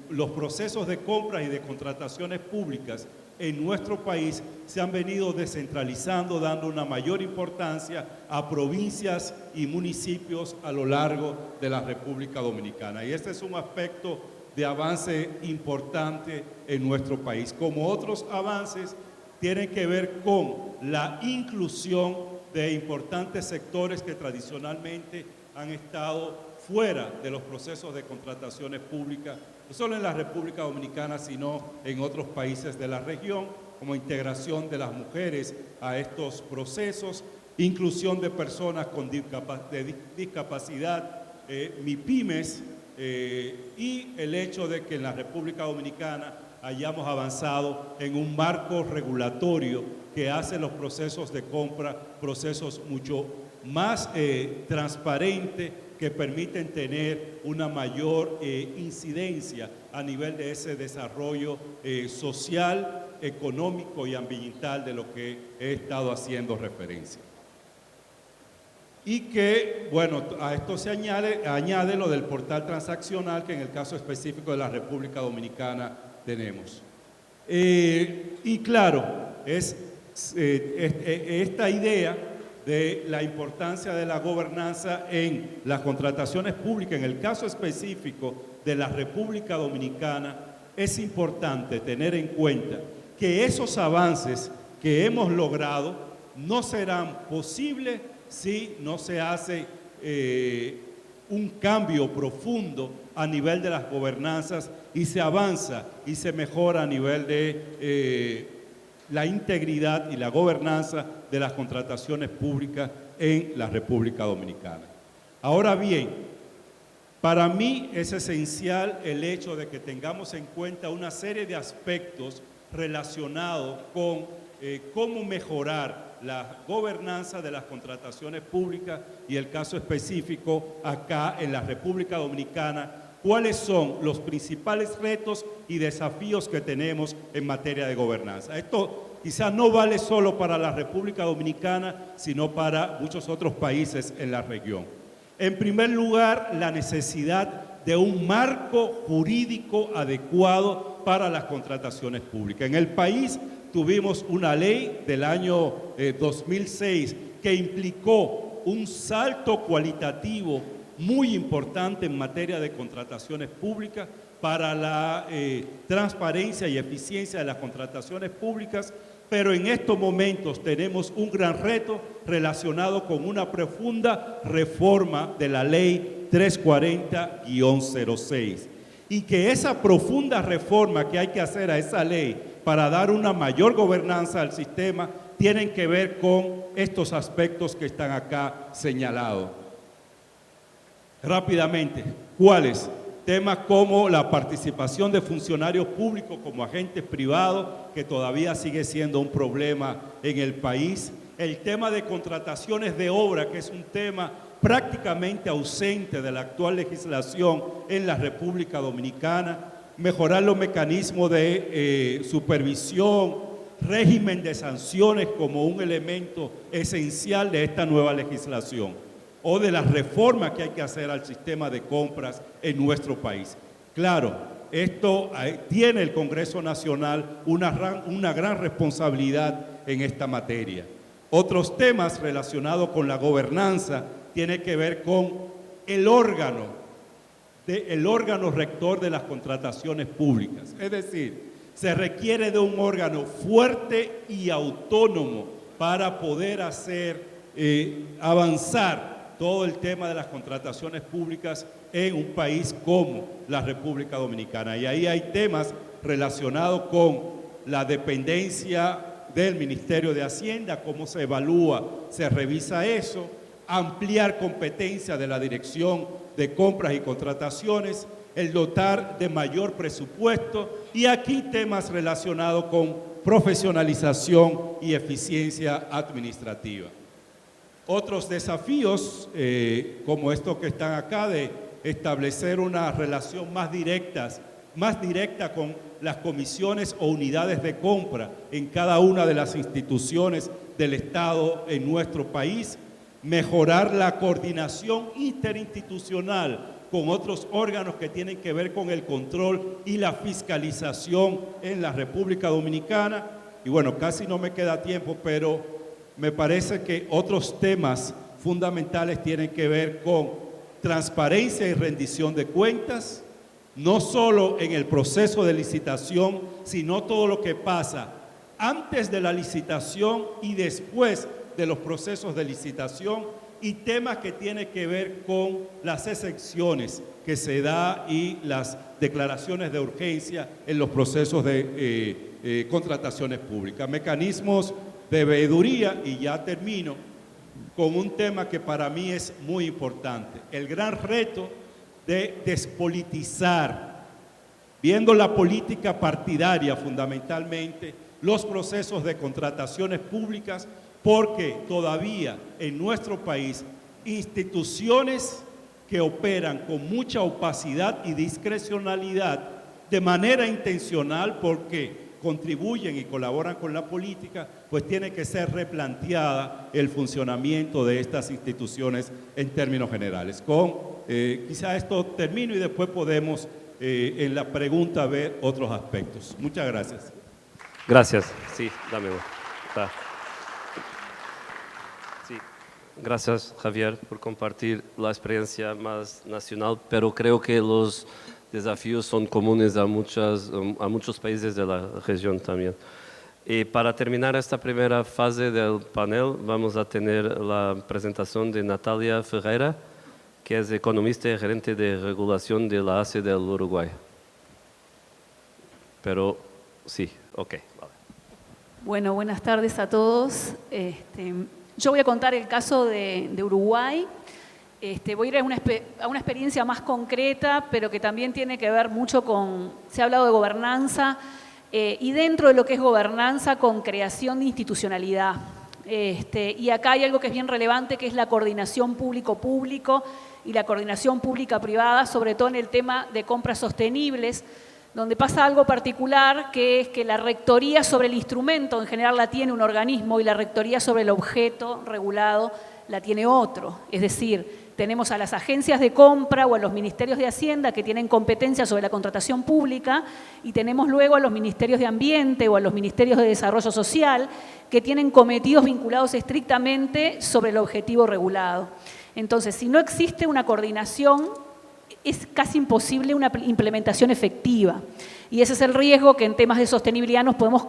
los procesos de compra y de contrataciones públicas en nuestro país se han venido descentralizando, dando una mayor importancia a provincias y municipios a lo largo de la República Dominicana. Y este es un aspecto de avance importante en nuestro país. Como otros avances, tienen que ver con la inclusión de importantes sectores que tradicionalmente han estado fuera de los procesos de contrataciones públicas, no solo en la República Dominicana, sino en otros países de la región, como integración de las mujeres a estos procesos, inclusión de personas con discapacidad, MIPYMES, y el hecho de que en la República Dominicana hayamos avanzado en un marco regulatorio que hace los procesos de compra procesos mucho más transparentes, que permiten tener una mayor incidencia a nivel de ese desarrollo social, económico y ambiental de lo que he estado haciendo referencia. Y que, bueno, a esto se añade lo del portal transaccional que en el caso específico de la República Dominicana tenemos. Y claro, esta idea de la importancia de la gobernanza en las contrataciones públicas, en el caso específico de la República Dominicana, es importante tener en cuenta que esos avances que hemos logrado no serán posibles si no se hace un cambio profundo a nivel de las gobernanzas y se avanza y se mejora a nivel de la integridad y la gobernanza de las contrataciones públicas en la República Dominicana. Ahora bien, para mí es esencial el hecho de que tengamos en cuenta una serie de aspectos relacionados con cómo mejorar la gobernanza de las contrataciones públicas y el caso específico acá en la República Dominicana, cuáles son los principales retos y desafíos que tenemos en materia de gobernanza. Esto quizás no vale solo para la República Dominicana, sino para muchos otros países en la región. En primer lugar, la necesidad de un marco jurídico adecuado para las contrataciones públicas. En el país tuvimos una ley del año 2006 que implicó un salto cualitativo muy importante en materia de contrataciones públicas para la transparencia y eficiencia de las contrataciones públicas, pero en estos momentos tenemos un gran reto relacionado con una profunda reforma de la ley 340-06 y que esa profunda reforma que hay que hacer a esa ley para dar una mayor gobernanza al sistema tienen que ver con estos aspectos que están acá señalados. Rápidamente, ¿cuáles? Temas como la participación de funcionarios públicos como agentes privados, que todavía sigue siendo un problema en el país. El tema de contrataciones de obra, que es un tema prácticamente ausente de la actual legislación en la República Dominicana. Mejorar los mecanismos de supervisión, régimen de sanciones como un elemento esencial de esta nueva legislación. o de las reformas que hay que hacer al sistema de compras en nuestro país. Claro, esto tiene el Congreso Nacional una gran responsabilidad en esta materia. Otros temas relacionados con la gobernanza tienen que ver con el órgano rector de las contrataciones públicas. Es decir, se requiere de un órgano fuerte y autónomo para poder hacer avanzar todo el tema de las contrataciones públicas en un país como la República Dominicana. Y ahí hay temas relacionados con la dependencia del Ministerio de Hacienda, cómo se evalúa, se revisa eso, ampliar competencia de la Dirección de Compras y Contrataciones, el dotar de mayor presupuesto y aquí temas relacionados con profesionalización y eficiencia administrativa. Otros desafíos, como estos que están acá, de establecer una relación más directa con las comisiones o unidades de compra en cada una de las instituciones del Estado en nuestro país, mejorar la coordinación interinstitucional con otros órganos que tienen que ver con el control y la fiscalización en la República Dominicana. Y bueno, casi no me queda tiempo, pero me parece que otros temas fundamentales tienen que ver con transparencia y rendición de cuentas, no solo en el proceso de licitación, sino todo lo que pasa antes de la licitación y después de los procesos de licitación, y temas que tienen que ver con las excepciones que se da y las declaraciones de urgencia en los procesos de contrataciones públicas. Mecanismos de veeduría, y ya termino con un tema que para mí es muy importante, el gran reto de despolitizar, viendo la política partidaria fundamentalmente, los procesos de contrataciones públicas, porque todavía en nuestro país instituciones que operan con mucha opacidad y discrecionalidad de manera intencional porque contribuyen y colaboran con la política, pues tiene que ser replanteada el funcionamiento de estas instituciones en términos generales. Quizá esto termino y después podemos en la pregunta ver otros aspectos. Muchas gracias. Gracias. Sí, dame uno. Sí. Gracias, Javier, por compartir la experiencia más nacional, pero creo que los desafíos son comunes a muchos países de la región también. Y para terminar esta primera fase del panel, vamos a tener la presentación de Natalia Ferreira, que es economista y gerente de regulación de la ACE del Uruguay. Pero sí, ok, vale. Bueno, buenas tardes a todos. Yo voy a contar el caso de Uruguay. Voy a ir a una experiencia más concreta, pero que también tiene que ver mucho con, se ha hablado de gobernanza, y dentro de lo que es gobernanza con creación de institucionalidad. Y acá hay algo que es bien relevante, que es la coordinación público-público y la coordinación pública-privada, sobre todo en el tema de compras sostenibles, donde pasa algo particular, que es que la rectoría sobre el instrumento en general la tiene un organismo y la rectoría sobre el objeto regulado la tiene otro. Es decir, tenemos a las agencias de compra o a los ministerios de Hacienda que tienen competencia sobre la contratación pública y tenemos luego a los ministerios de Ambiente o a los ministerios de Desarrollo Social que tienen cometidos vinculados estrictamente sobre el objetivo regulado. Entonces, si no existe una coordinación, es casi imposible una implementación efectiva. Y ese es el riesgo que en temas de sostenibilidad nos podemos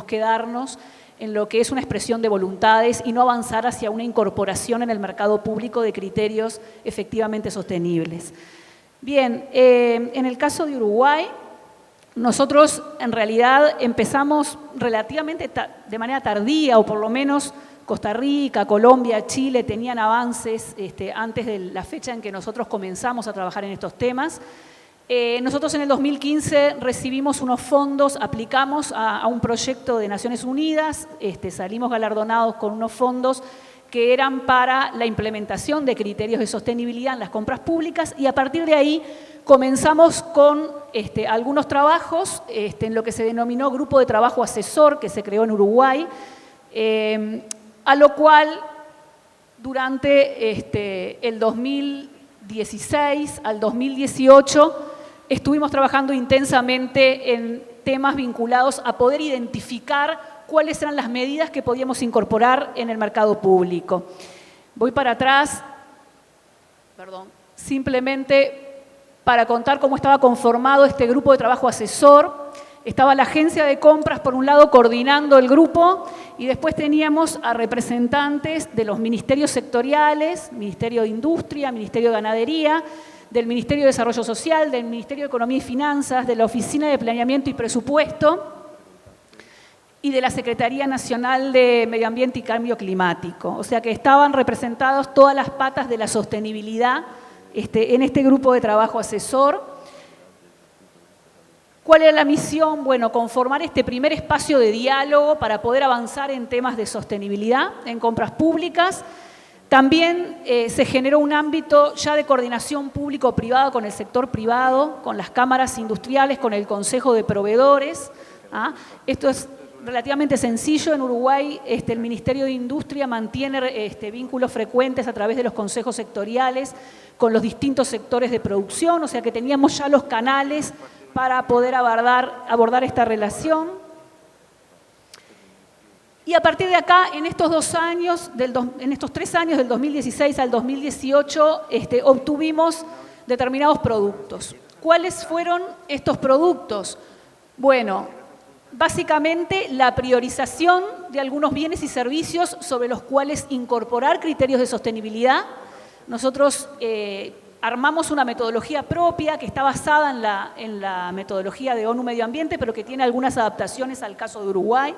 quedarnos en lo que es una expresión de voluntades y no avanzar hacia una incorporación en el mercado público de criterios efectivamente sostenibles. Bien, en el caso de Uruguay, nosotros en realidad empezamos relativamente de manera tardía, o por lo menos Costa Rica, Colombia, Chile tenían avances antes de la fecha en que nosotros comenzamos a trabajar en estos temas. Nosotros en el 2015 recibimos unos fondos, aplicamos a un proyecto de Naciones Unidas, salimos galardonados con unos fondos que eran para la implementación de criterios de sostenibilidad en las compras públicas y a partir de ahí comenzamos con algunos trabajos en lo que se denominó Grupo de Trabajo Asesor, que se creó en Uruguay, a lo cual durante el 2016 al 2018 estuvimos trabajando intensamente en temas vinculados a poder identificar cuáles eran las medidas que podíamos incorporar en el mercado público. Voy para atrás, simplemente para contar cómo estaba conformado este grupo de trabajo asesor. Estaba la agencia de compras, por un lado, coordinando el grupo, y después teníamos a representantes de los ministerios sectoriales, Ministerio de Industria, Ministerio de Ganadería, del Ministerio de Desarrollo Social, del Ministerio de Economía y Finanzas, de la Oficina de Planeamiento y Presupuesto y de la Secretaría Nacional de Medio Ambiente y Cambio Climático. O sea que estaban representadas todas las patas de la sostenibilidad en este grupo de trabajo asesor. ¿Cuál era la misión? Bueno, conformar este primer espacio de diálogo para poder avanzar en temas de sostenibilidad en compras públicas. También se generó un ámbito ya de coordinación público-privada con el sector privado, con las cámaras industriales, con el Consejo de Proveedores. Esto es relativamente sencillo. En Uruguay el Ministerio de Industria mantiene vínculos frecuentes a través de los consejos sectoriales con los distintos sectores de producción, o sea que teníamos ya los canales para poder abordar esta relación. Y a partir de acá, en estos 3 años, del 2016 al 2018, obtuvimos determinados productos. ¿Cuáles fueron estos productos? Bueno, básicamente la priorización de algunos bienes y servicios sobre los cuales incorporar criterios de sostenibilidad. Nosotros armamos una metodología propia que está basada en la metodología de ONU Medio Ambiente, pero que tiene algunas adaptaciones al caso de Uruguay,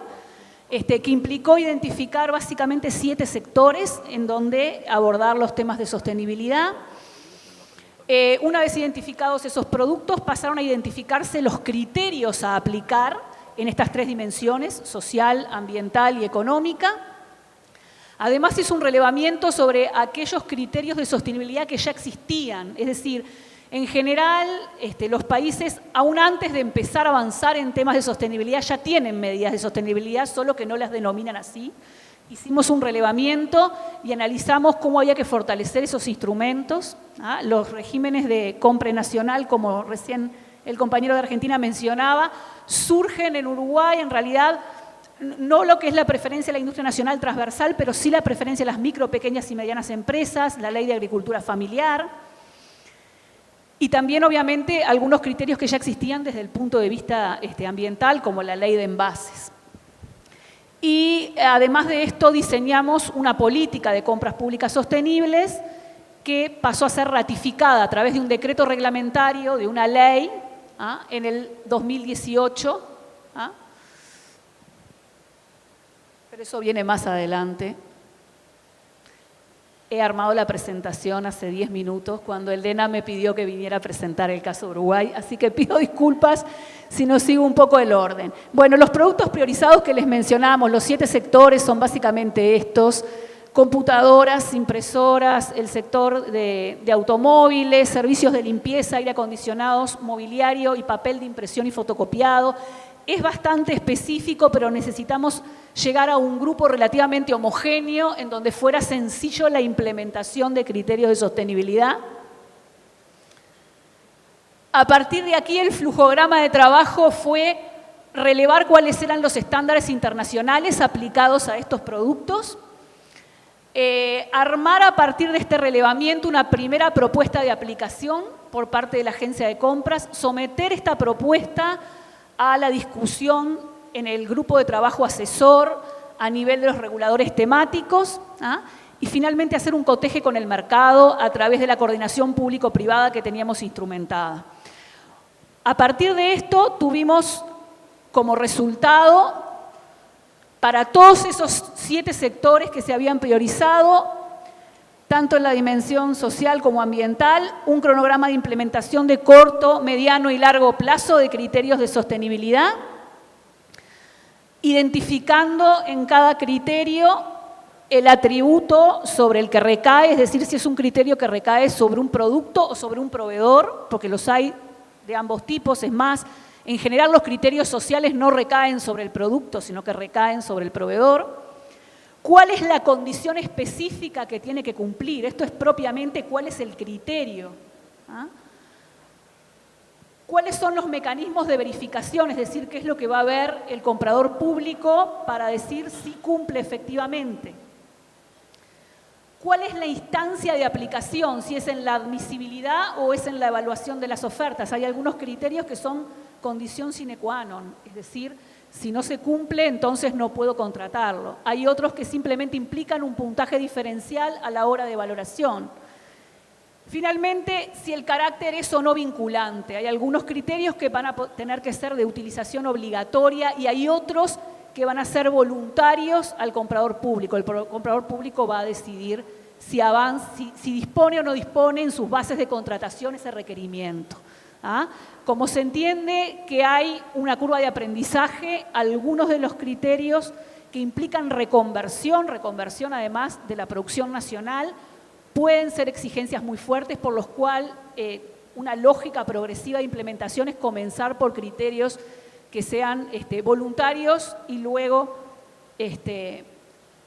que implicó identificar básicamente 7 sectores en donde abordar los temas de sostenibilidad. Una vez identificados esos productos, pasaron a identificarse los criterios a aplicar en estas 3 dimensiones, social, ambiental y económica. Además, hizo un relevamiento sobre aquellos criterios de sostenibilidad que ya existían, es decir, en general, los países, aún antes de empezar a avanzar en temas de sostenibilidad, ya tienen medidas de sostenibilidad, solo que no las denominan así. Hicimos un relevamiento y analizamos cómo había que fortalecer esos instrumentos. Los regímenes de compra nacional, como recién el compañero de Argentina mencionaba, surgen en Uruguay, en realidad, no lo que es la preferencia a la industria nacional transversal, pero sí la preferencia a las micro, pequeñas y medianas empresas, la ley de agricultura familiar, y también, obviamente, algunos criterios que ya existían desde el punto de vista ambiental, como la ley de envases. Y además de esto, diseñamos una política de compras públicas sostenibles que pasó a ser ratificada a través de un decreto reglamentario, de una ley, en el 2018, pero eso viene más adelante. He armado la presentación hace 10 minutos cuando Elena me pidió que viniera a presentar el caso de Uruguay, así que pido disculpas si no sigo un poco el orden. Bueno, los productos priorizados que les mencionamos, los 7 sectores son básicamente estos: computadoras, impresoras, el sector de automóviles, servicios de limpieza, aire acondicionados, mobiliario y papel de impresión y fotocopiado. Es bastante específico, pero necesitamos llegar a un grupo relativamente homogéneo en donde fuera sencillo la implementación de criterios de sostenibilidad. A partir de aquí, el flujograma de trabajo fue relevar cuáles eran los estándares internacionales aplicados a estos productos, armar a partir de este relevamiento una primera propuesta de aplicación por parte de la agencia de compras, someter esta propuesta a la discusión en el grupo de trabajo asesor a nivel de los reguladores temáticos, y finalmente hacer un coteje con el mercado a través de la coordinación público-privada que teníamos instrumentada. A partir de esto tuvimos como resultado, para todos esos 7 sectores que se habían priorizado, tanto en la dimensión social como ambiental, un cronograma de implementación de corto, mediano y largo plazo de criterios de sostenibilidad, identificando en cada criterio el atributo sobre el que recae, es decir, si es un criterio que recae sobre un producto o sobre un proveedor, porque los hay de ambos tipos. Es más, en general los criterios sociales no recaen sobre el producto, sino que recaen sobre el proveedor. ¿Cuál es la condición específica que tiene que cumplir? Esto es propiamente cuál es el criterio. ¿Ah? ¿Cuáles son los mecanismos de verificación? Es decir, qué es lo que va a ver el comprador público para decir si cumple efectivamente. ¿Cuál es la instancia de aplicación? Si es en la admisibilidad o es en la evaluación de las ofertas. Hay algunos criterios que son condición sine qua non, es decir, si no se cumple, entonces no puedo contratarlo. Hay otros que simplemente implican un puntaje diferencial a la hora de valoración. Finalmente, si el carácter es o no vinculante. Hay algunos criterios que van a tener que ser de utilización obligatoria y hay otros que van a ser voluntarios al comprador público. El comprador público va a decidir si dispone o no dispone en sus bases de contratación ese requerimiento. ¿Ah? Como se entiende que hay una curva de aprendizaje, algunos de los criterios que implican reconversión además de la producción nacional, pueden ser exigencias muy fuertes, por los cuales una lógica progresiva de implementación es comenzar por criterios que sean voluntarios y luego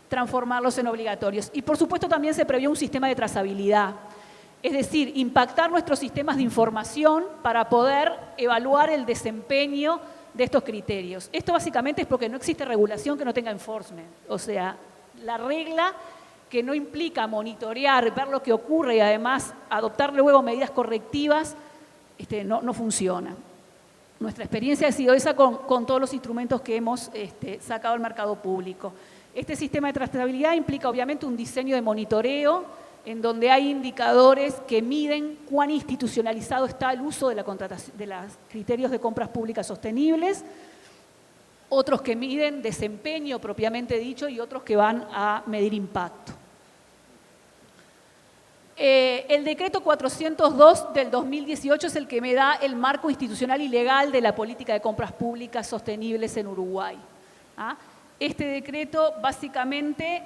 transformarlos en obligatorios. Y por supuesto también se previó un sistema de trazabilidad. Es decir, impactar nuestros sistemas de información para poder evaluar el desempeño de estos criterios. Esto básicamente es porque no existe regulación que no tenga enforcement. O sea, la regla que no implica monitorear, ver lo que ocurre y además adoptar luego medidas correctivas, no funciona. Nuestra experiencia ha sido esa con todos los instrumentos que hemos sacado al mercado público. Este sistema de trazabilidad implica obviamente un diseño de monitoreo en donde hay indicadores que miden cuán institucionalizado está el uso de los criterios de compras públicas sostenibles, otros que miden desempeño propiamente dicho y otros que van a medir impacto. El decreto 402 del 2018 es el que me da el marco institucional y legal de la política de compras públicas sostenibles en Uruguay. ¿Ah? Este decreto básicamente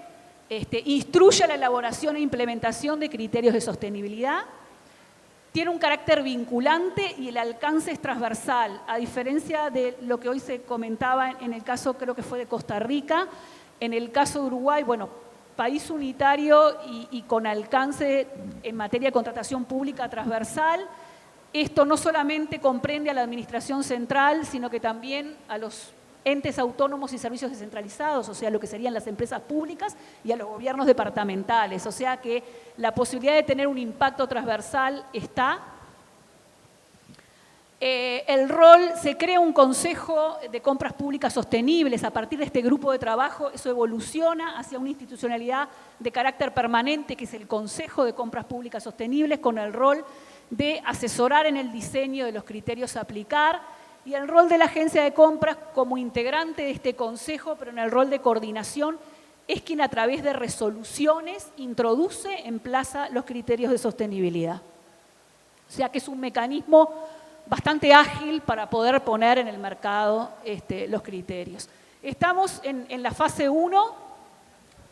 instruye la elaboración e implementación de criterios de sostenibilidad, tiene un carácter vinculante y el alcance es transversal, a diferencia de lo que hoy se comentaba en el caso, creo que fue de Costa Rica, en el caso de Uruguay, bueno, país unitario y con alcance en materia de contratación pública transversal. Esto no solamente comprende a la administración central, sino que también a los entes autónomos y servicios descentralizados, o sea, lo que serían las empresas públicas y a los gobiernos departamentales. O sea que la posibilidad de tener un impacto transversal está. Se crea un Consejo de Compras Públicas Sostenibles. A partir de este grupo de trabajo, eso evoluciona hacia una institucionalidad de carácter permanente, que es el Consejo de Compras Públicas Sostenibles, con el rol de asesorar en el diseño de los criterios a aplicar, y el rol de la agencia de compras como integrante de este consejo, pero en el rol de coordinación, es quien a través de resoluciones introduce, emplaza los criterios de sostenibilidad. O sea que es un mecanismo bastante ágil para poder poner en el mercado los criterios. Estamos en la fase 1,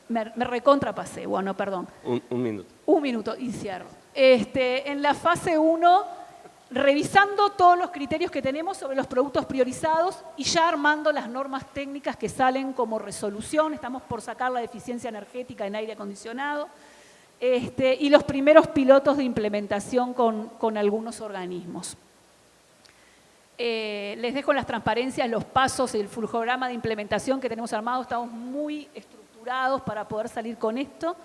me recontrapasé, bueno, perdón. Un minuto. Un minuto y cierro. En la fase 1, revisando todos los criterios que tenemos sobre los productos priorizados y ya armando las normas técnicas que salen como resolución. Estamos por sacar la eficiencia energética en aire acondicionado y los primeros pilotos de implementación con algunos organismos. Les dejo en las transparencias los pasos y el flujograma de implementación que tenemos armado. Estamos muy estructurados para poder salir con esto.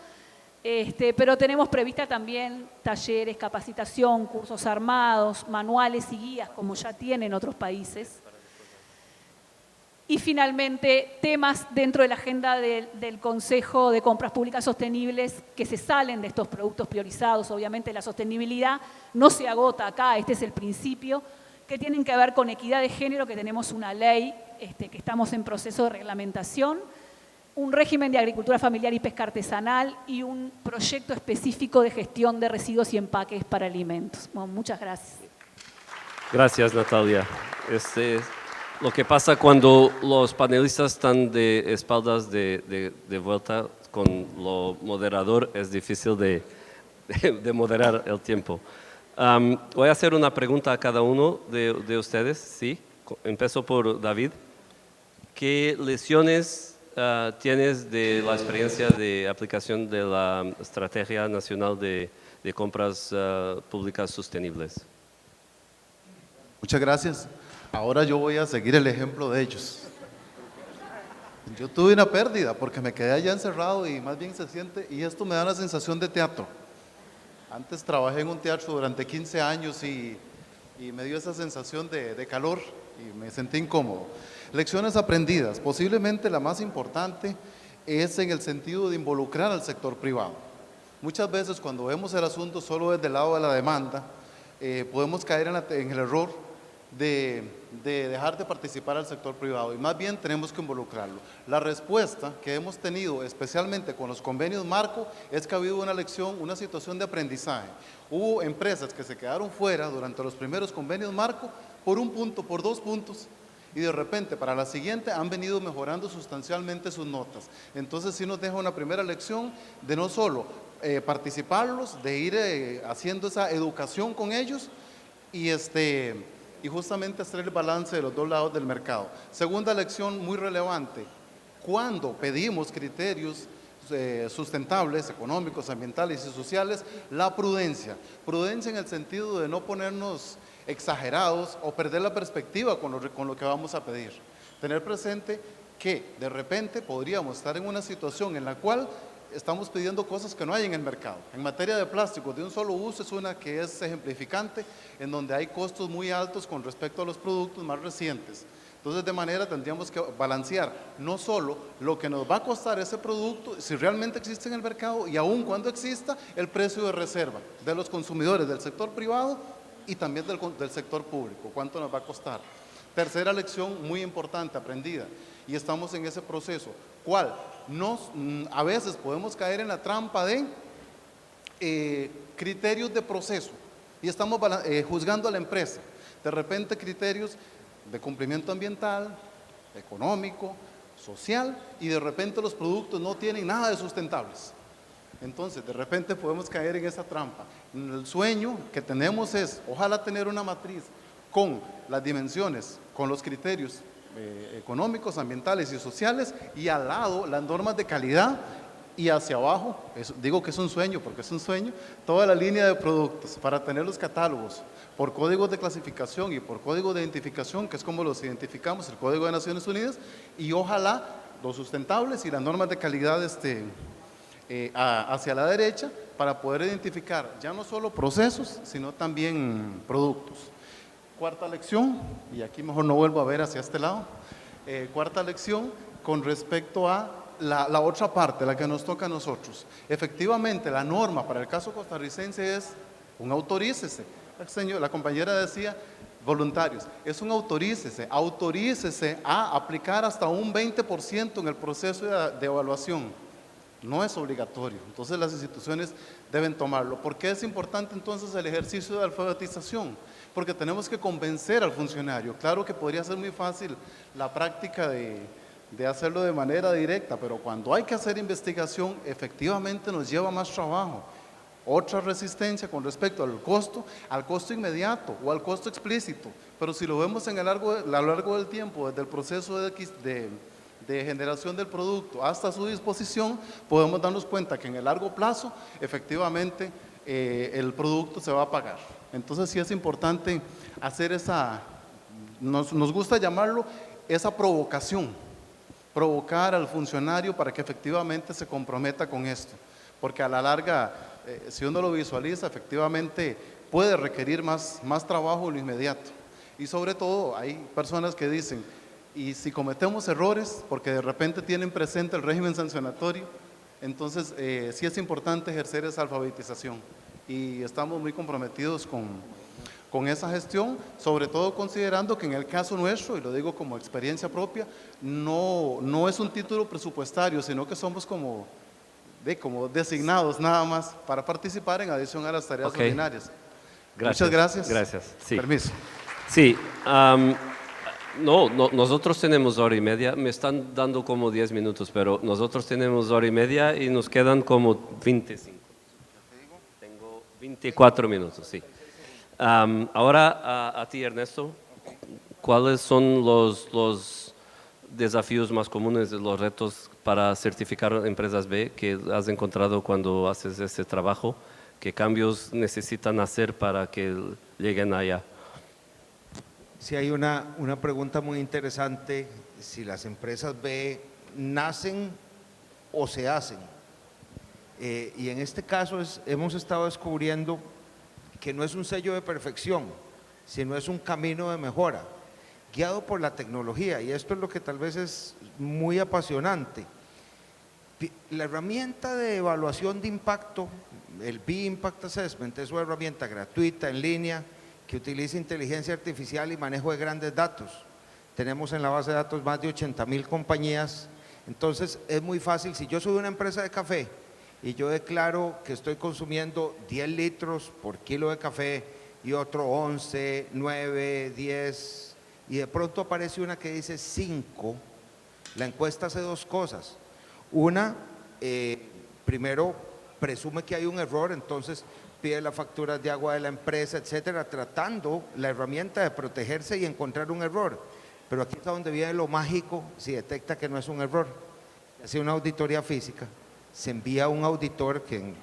Pero tenemos prevista también talleres, capacitación, cursos armados, manuales y guías, como ya tienen otros países. Y finalmente, temas dentro de la agenda del Consejo de Compras Públicas Sostenibles que se salen de estos productos priorizados. Obviamente la sostenibilidad no se agota acá, este es el principio, que tienen que ver con equidad de género, que tenemos una ley que estamos en proceso de reglamentación, un régimen de agricultura familiar y pesca artesanal y un proyecto específico de gestión de residuos y empaques para alimentos. Bueno, muchas gracias. Gracias, Natalia. Lo que pasa cuando los panelistas están de espaldas de vuelta con lo moderador, es difícil de moderar el tiempo. Voy a hacer una pregunta a cada uno de ustedes. Sí, empiezo por David. ¿Qué lecciones tienes de la experiencia de aplicación de la Estrategia Nacional de Compras Públicas Sostenibles? Muchas gracias. Ahora yo voy a seguir el ejemplo de ellos. Yo tuve una pérdida porque me quedé allá encerrado y más bien se siente, y esto me da la sensación de teatro. Antes trabajé en un teatro durante 15 años y me dio esa sensación de calor y me sentí incómodo. Lecciones aprendidas, posiblemente la más importante es en el sentido de involucrar al sector privado. Muchas veces cuando vemos el asunto solo desde el lado de la demanda, podemos caer en el error de dejar de participar al sector privado y más bien tenemos que involucrarlo. La respuesta que hemos tenido, especialmente con los convenios marco, es que ha habido una situación de aprendizaje. Hubo empresas que se quedaron fuera durante los primeros convenios marco por un punto, por 2 puntos, y de repente para la siguiente han venido mejorando sustancialmente sus notas. Entonces sí nos deja una primera lección de no solo participarlos, de ir haciendo esa educación con ellos y justamente hacer el balance de los dos lados del mercado. Segunda lección muy relevante, cuando pedimos criterios sustentables, económicos, ambientales y sociales, la prudencia. Prudencia en el sentido de no ponernos exagerados o perder la perspectiva con lo que vamos a pedir. Tener presente que de repente podríamos estar en una situación en la cual estamos pidiendo cosas que no hay en el mercado. En materia de plásticos de un solo uso es una que es ejemplificante, en donde hay costos muy altos con respecto a los productos más recientes. Entonces, de manera tendríamos que balancear no solo lo que nos va a costar ese producto, si realmente existe en el mercado y aún cuando exista, el precio de reserva de los consumidores del sector privado y también del sector público, cuánto nos va a costar. Tercera lección muy importante aprendida, y estamos en ese proceso, ¿cuál? A veces podemos caer en la trampa de criterios de proceso y estamos juzgando a la empresa. De repente criterios de cumplimiento ambiental, económico, social, y de repente los productos no tienen nada de sustentables. Entonces, de repente podemos caer en esa trampa. El sueño que tenemos es, ojalá tener una matriz con las dimensiones, con los criterios económicos, ambientales y sociales, y al lado las normas de calidad, y hacia abajo, digo que es un sueño porque es un sueño, toda la línea de productos para tener los catálogos por códigos de clasificación y por código de identificación, que es como los identificamos, el Código de Naciones Unidas, y ojalá los sustentables y las normas de calidad hacia la derecha, para poder identificar ya no solo procesos, sino también productos. Cuarta lección, y aquí mejor no vuelvo a ver hacia este lado, cuarta lección con respecto a la otra parte, la que nos toca a nosotros. Efectivamente, la norma para el caso costarricense es un autorícese. La compañera decía, voluntarios, es un autorícese a aplicar hasta un 20% en el proceso de evaluación. No es obligatorio, entonces las instituciones deben tomarlo. ¿Por qué es importante entonces el ejercicio de alfabetización? Porque tenemos que convencer al funcionario. Claro que podría ser muy fácil la práctica de hacerlo de manera directa, pero cuando hay que hacer investigación, efectivamente nos lleva más trabajo. Otra resistencia con respecto al costo inmediato o al costo explícito, pero si lo vemos a lo largo del tiempo, desde el proceso de generación del producto hasta su disposición, podemos darnos cuenta que en el largo plazo, efectivamente, el producto se va a pagar. Entonces sí es importante hacer nos gusta llamarlo, esa provocación, provocar al funcionario para que efectivamente se comprometa con esto, porque a la larga, si uno lo visualiza, efectivamente puede requerir más trabajo en lo inmediato. Y sobre todo hay personas que dicen, y si cometemos errores, porque de repente tienen presente el régimen sancionatorio, entonces sí es importante ejercer esa alfabetización. Y estamos muy comprometidos con esa gestión, sobre todo considerando que en el caso nuestro, y lo digo como experiencia propia, no es un título presupuestario, sino que somos como designados nada más para participar en adición a las tareas ordinarias. Muchas gracias. Gracias. Sí. Permiso. Sí. Nosotros tenemos hora y media, me están dando como 10 minutos, pero nosotros tenemos hora y media y nos quedan como 25. Tengo 24 minutos, sí. Ahora a ti, Ernesto, ¿cuáles son los desafíos más comunes, los retos para certificar empresas B que has encontrado cuando haces este trabajo? ¿Qué cambios necesitan hacer para que lleguen allá? Sí, hay una pregunta muy interesante, si las empresas B nacen o se hacen. Y en este caso hemos estado descubriendo que no es un sello de perfección, sino es un camino de mejora, guiado por la tecnología, y esto es lo que tal vez es muy apasionante. La herramienta de evaluación de impacto, el B-Impact Assessment, es una herramienta gratuita en línea que utiliza inteligencia artificial y manejo de grandes datos. Tenemos en la base de datos más de 80,000 compañías, entonces es muy fácil. Si yo soy una empresa de café y yo declaro que estoy consumiendo 10 litros por kilo de café y otro 11, 9, 10, y de pronto aparece una que dice 5, la encuesta hace dos cosas. Una, primero presume que hay un error, entonces pide las facturas de agua de la empresa, etcétera, tratando la herramienta de protegerse y encontrar un error. Pero aquí está donde viene lo mágico, si detecta que no es un error. Hace una auditoría física, se envía a un auditor que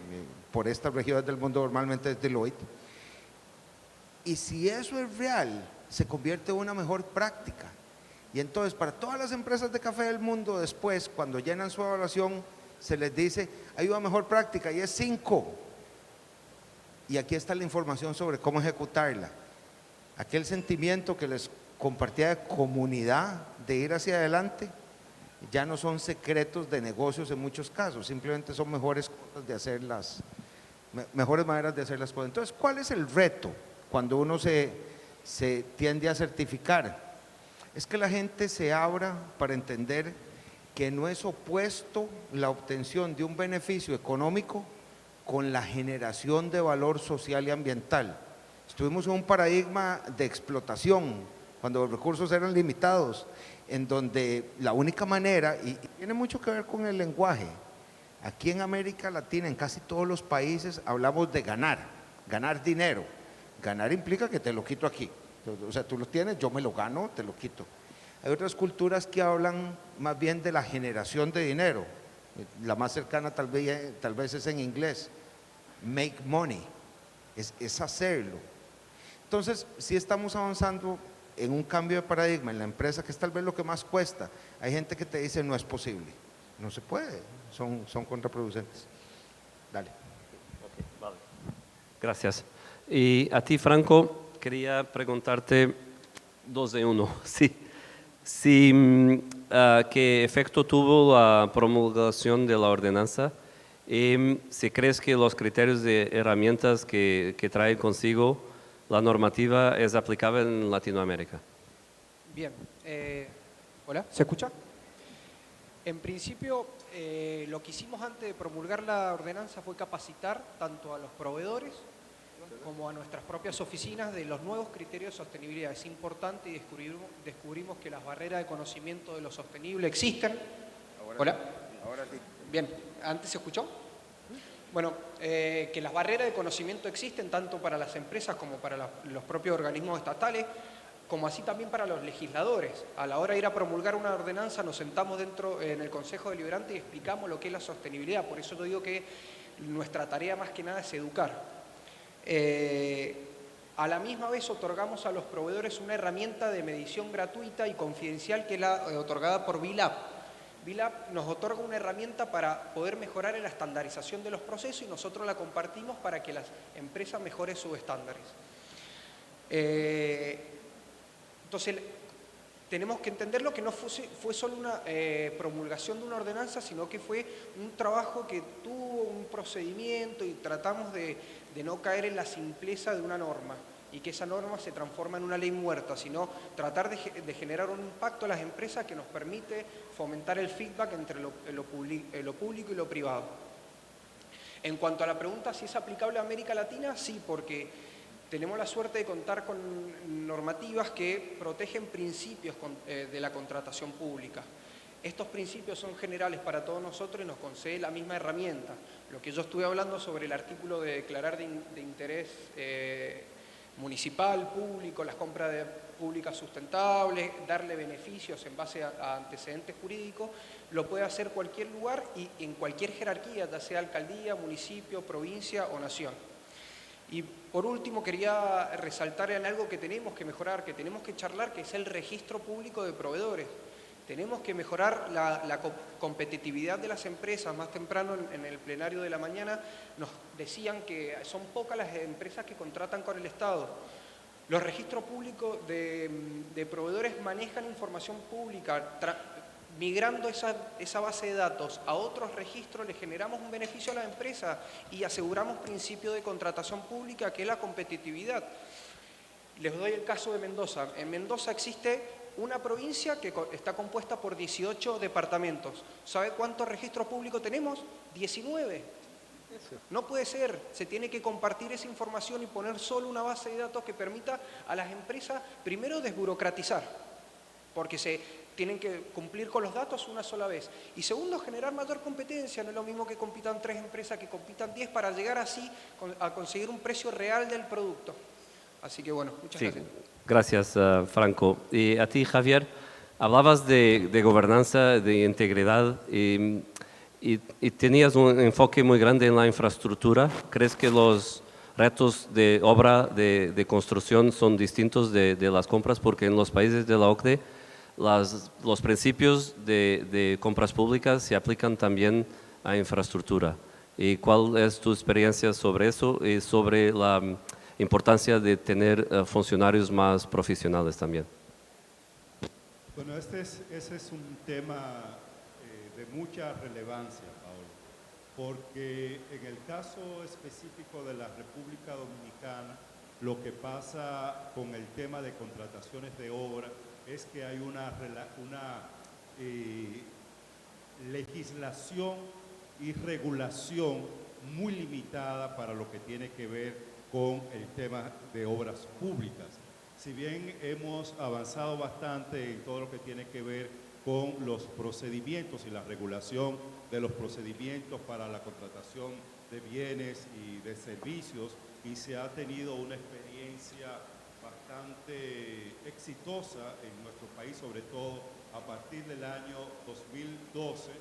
por estas regiones del mundo normalmente es Deloitte, y si eso es real, se convierte en una mejor práctica. Y entonces para todas las empresas de café del mundo, después cuando llenan su evaluación, se les dice, hay una mejor práctica y es 5. Y aquí está la información sobre cómo ejecutarla. Aquel sentimiento que les compartía de comunidad, de ir hacia adelante, ya no son secretos de negocios en muchos casos, simplemente son mejores cosas de hacerlas, mejores maneras de hacer las cosas. Entonces, ¿cuál es el reto cuando uno se tiende a certificar? Es que la gente se abra para entender que no es opuesto la obtención de un beneficio económico con la generación de valor social y ambiental. Estuvimos en un paradigma de explotación, cuando los recursos eran limitados, en donde la única manera, y tiene mucho que ver con el lenguaje, aquí en América Latina, en casi todos los países, hablamos de ganar dinero. Ganar implica que te lo quito aquí, o sea, tú lo tienes, yo me lo gano, te lo quito. Hay otras culturas que hablan más bien de la generación de dinero, la más cercana tal vez es en inglés, make money, es hacerlo. Entonces, si estamos avanzando en un cambio de paradigma en la empresa, que es tal vez lo que más cuesta. Hay gente que te dice no es posible, no se puede, son contraproducentes. Dale. Okay, vale. Gracias. Y a ti, Franco, quería preguntarte 2 de 1. ¿Qué efecto tuvo la promulgación de la ordenanza? Si crees que los criterios de herramientas que trae consigo la normativa es aplicable en Latinoamérica. Bien, hola, ¿se escucha? En principio, lo que hicimos antes de promulgar la ordenanza fue capacitar tanto a los proveedores como a nuestras propias oficinas de los nuevos criterios de sostenibilidad. Es importante y descubrimos que las barreras de conocimiento de lo sostenible existen. Hola. Ahora sí. Bien, ¿antes se escuchó? Bueno, que las barreras de conocimiento existen tanto para las empresas como para los propios organismos estatales, como así también para los legisladores. A la hora de ir a promulgar una ordenanza nos sentamos en el Consejo Deliberante y explicamos lo que es la sostenibilidad. Por eso yo digo que nuestra tarea más que nada es educar. A la misma vez otorgamos a los proveedores una herramienta de medición gratuita y confidencial que es la otorgada por BILAB. BILAB nos otorga una herramienta para poder mejorar en la estandarización de los procesos y nosotros la compartimos para que las empresas mejoren sus estándares. Entonces, tenemos que entenderlo que no fue solo una promulgación de una ordenanza, sino que fue un trabajo que tuvo un procedimiento y tratamos de no caer en la simpleza de una norma y que esa norma se transforma en una ley muerta, sino tratar de generar un impacto a las empresas que nos permite fomentar el feedback entre lo público y lo privado. En cuanto a la pregunta si es aplicable a América Latina, sí, porque tenemos la suerte de contar con normativas que protegen principios de la contratación pública. Estos principios son generales para todos nosotros y nos concede la misma herramienta. Lo que yo estuve hablando sobre el artículo de declarar de interés municipal, público, las compras públicas sustentables, darle beneficios en base a antecedentes jurídicos, lo puede hacer cualquier lugar y en cualquier jerarquía, ya sea alcaldía, municipio, provincia o nación. Y por último quería resaltar en algo que tenemos que mejorar, que tenemos que charlar, que es el registro público de proveedores. Tenemos que mejorar la competitividad de las empresas. Más temprano en el plenario de la mañana nos decían que son pocas las empresas que contratan con el Estado. Los registros públicos de proveedores manejan información pública. Migrando esa base de datos a otros registros le generamos un beneficio a la empresa y aseguramos principio de contratación pública, que es la competitividad. Les doy el caso de Mendoza. En Mendoza existe una provincia que está compuesta por 18 departamentos. ¿Sabe cuántos registros públicos tenemos? 19. No puede ser. Se tiene que compartir esa información y poner solo una base de datos que permita a las empresas, primero, desburocratizar, porque se tienen que cumplir con los datos una sola vez. Y segundo, generar mayor competencia. No es lo mismo que compitan 3 empresas, que compitan 10 para llegar así a conseguir un precio real del producto. Así que bueno, muchas gracias. Gracias, Franco. Y a ti, Javier, hablabas de gobernanza, de integridad y tenías un enfoque muy grande en la infraestructura. ¿Crees que los retos de obra, de construcción son distintos de las compras? Porque en los países de la OCDE los principios de compras públicas se aplican también a infraestructura. ¿Y cuál es tu experiencia sobre eso y sobre la importancia de tener funcionarios más profesionales también? Bueno, ese es un tema de mucha relevancia, Paolo, porque en el caso específico de la República Dominicana, lo que pasa con el tema de contrataciones de obra es que hay una legislación y regulación muy limitada para lo que tiene que ver con el tema de obras públicas. Si bien hemos avanzado bastante en todo lo que tiene que ver con los procedimientos y la regulación de los procedimientos para la contratación de bienes y de servicios, y se ha tenido una experiencia bastante exitosa en nuestro país, sobre todo a partir del año 2012,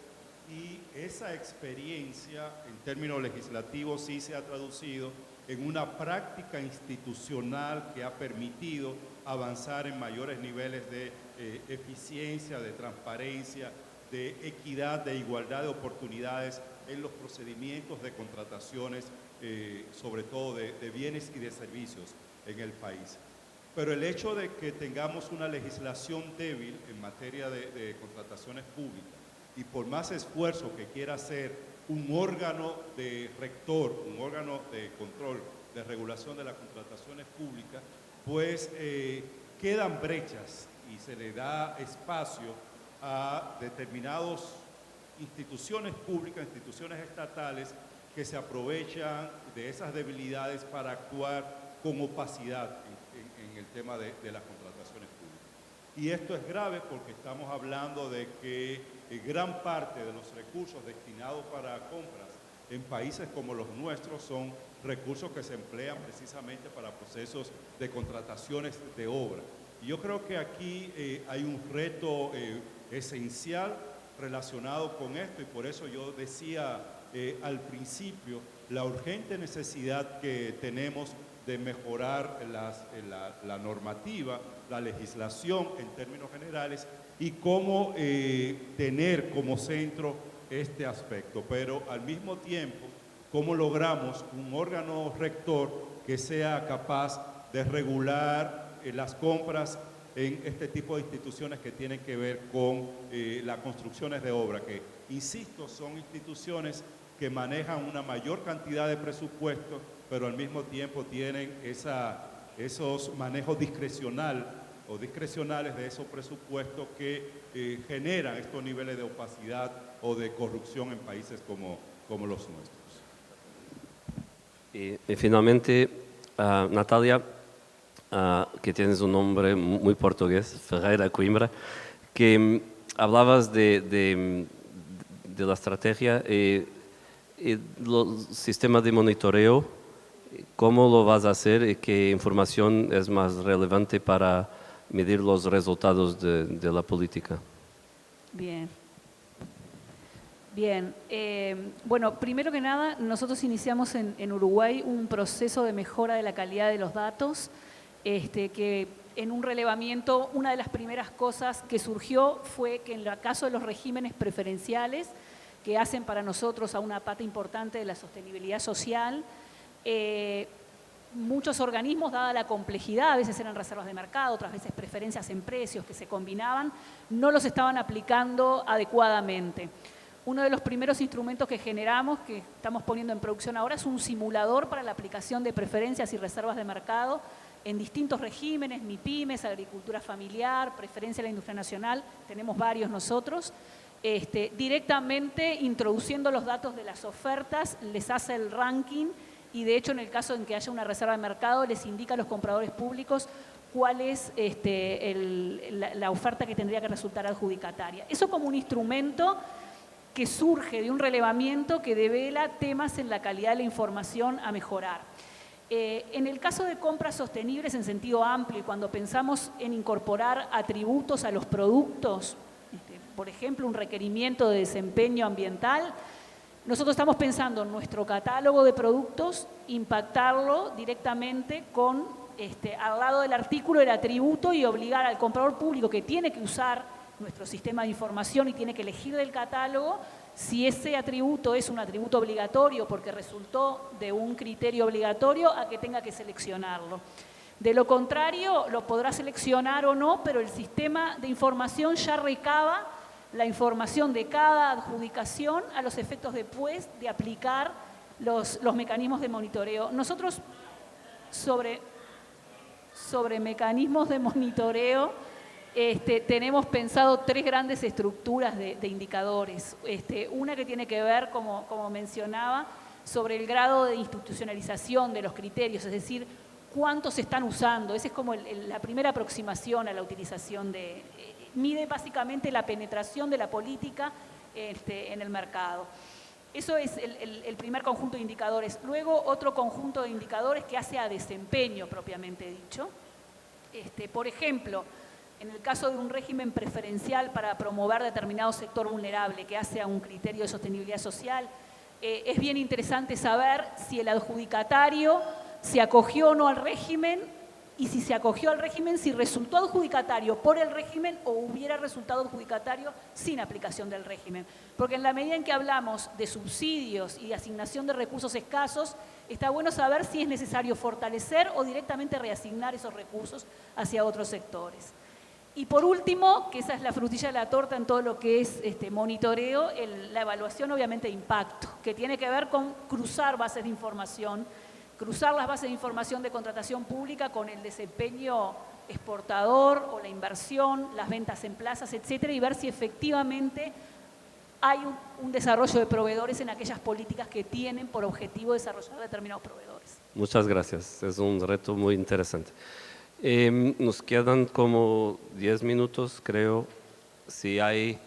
y esa experiencia en términos legislativos sí se ha traducido en una práctica institucional que ha permitido avanzar en mayores niveles de eficiencia, de transparencia, de equidad, de igualdad de oportunidades en los procedimientos de contrataciones, sobre todo de bienes y de servicios en el país. Pero el hecho de que tengamos una legislación débil en materia de contrataciones públicas, y por más esfuerzo que quiera hacer un órgano de rector, un órgano de control, de regulación de las contrataciones públicas, pues quedan brechas y se le da espacio a determinadas instituciones públicas, instituciones estatales, que se aprovechan de esas debilidades para actuar con opacidad en el tema de las contrataciones públicas. Y esto es grave porque estamos hablando de que gran parte de los recursos destinados para compras en países como los nuestros son recursos que se emplean precisamente para procesos de contrataciones de obra. Y yo creo que aquí hay un reto esencial relacionado con esto, y por eso yo decía al principio la urgente necesidad que tenemos de mejorar la normativa, la legislación en términos generales, y cómo tener como centro este aspecto, pero al mismo tiempo cómo logramos un órgano rector que sea capaz de regular las compras en este tipo de instituciones que tienen que ver con las construcciones de obra, que, insisto, son instituciones que manejan una mayor cantidad de presupuesto, pero al mismo tiempo tienen esos manejos discrecionales de esos presupuestos que generan estos niveles de opacidad o de corrupción en países como los nuestros. Y finalmente, Natalia, que tienes un nombre muy portugués, Ferreira Coimbra, que hablabas de la estrategia y los sistemas de monitoreo ¿Cómo lo vas a hacer y qué información es más relevante para medir los resultados de la política? Bien. Bien. Bueno, primero que nada, nosotros iniciamos en Uruguay un proceso de mejora de la calidad de los datos, que en un relevamiento, una de las primeras cosas que surgió fue que en el caso de los regímenes preferenciales, que hacen para nosotros a una pata importante de la sostenibilidad social, muchos organismos, dada la complejidad, a veces eran reservas de mercado, otras veces preferencias en precios que se combinaban, no los estaban aplicando adecuadamente. Uno de los primeros instrumentos que generamos, que estamos poniendo en producción ahora, es un simulador para la aplicación de preferencias y reservas de mercado en distintos regímenes, MIPYMES, agricultura familiar, preferencia de la industria nacional, tenemos varios nosotros. Directamente introduciendo los datos de las ofertas, les hace el ranking y de hecho en el caso en que haya una reserva de mercado les indica a los compradores públicos cuál es la oferta que tendría que resultar adjudicataria. Eso como un instrumento que surge de un relevamiento que devela temas en la calidad de la información a mejorar. En el caso de compras sostenibles en sentido amplio y cuando pensamos en incorporar atributos a los productos, por ejemplo, un requerimiento de desempeño ambiental, nosotros estamos pensando en nuestro catálogo de productos, impactarlo directamente con, al lado del artículo, el atributo y obligar al comprador público que tiene que usar nuestro sistema de información y tiene que elegir del catálogo si ese atributo es un atributo obligatorio porque resultó de un criterio obligatorio a que tenga que seleccionarlo. De lo contrario, lo podrá seleccionar o no, pero el sistema de información ya recaba la información de cada adjudicación a los efectos después de aplicar los mecanismos de monitoreo. Nosotros sobre mecanismos de monitoreo tenemos pensado 3 grandes estructuras de indicadores. Una que tiene que ver, como mencionaba, sobre el grado de institucionalización de los criterios, es decir, cuántos se están usando. Esa es como la primera aproximación a la utilización mide básicamente la penetración de la política en el mercado. Eso es el primer conjunto de indicadores. Luego otro conjunto de indicadores que hace a desempeño propiamente dicho. Por ejemplo, en el caso de un régimen preferencial para promover determinado sector vulnerable que hace a un criterio de sostenibilidad social, es bien interesante saber si el adjudicatario se acogió o no al régimen y si se acogió al régimen, si resultó adjudicatario por el régimen o hubiera resultado adjudicatario sin aplicación del régimen. Porque en la medida en que hablamos de subsidios y de asignación de recursos escasos, está bueno saber si es necesario fortalecer o directamente reasignar esos recursos hacia otros sectores. Y por último, que esa es la frutilla de la torta en todo lo que es monitoreo, la evaluación obviamente de impacto, que tiene que ver con cruzar bases de información, cruzar las bases de información de contratación pública con el desempeño exportador o la inversión, las ventas en plazas, etcétera, y ver si efectivamente hay un desarrollo de proveedores en aquellas políticas que tienen por objetivo desarrollar determinados proveedores. Muchas gracias, es un reto muy interesante. Nos quedan como 10 minutos, creo. Si hay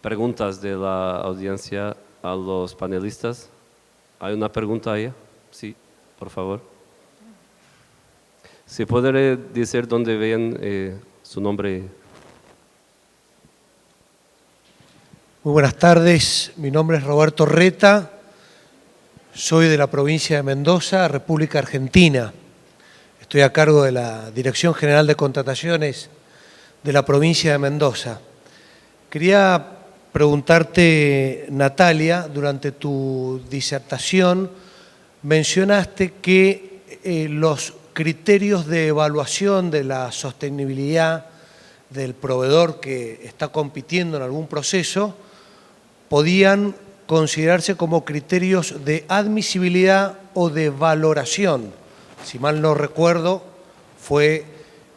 preguntas de la audiencia a los panelistas. ¿Hay una pregunta ahí? Sí, por favor. ¿Se puede decir dónde ven su nombre? Muy buenas tardes, mi nombre es Roberto Reta, soy de la provincia de Mendoza, República Argentina. Estoy a cargo de la Dirección General de Contrataciones de la provincia de Mendoza. Quería preguntarte, Natalia, durante tu disertación mencionaste que los criterios de evaluación de la sostenibilidad del proveedor que está compitiendo en algún proceso podían considerarse como criterios de admisibilidad o de valoración. Si mal no recuerdo,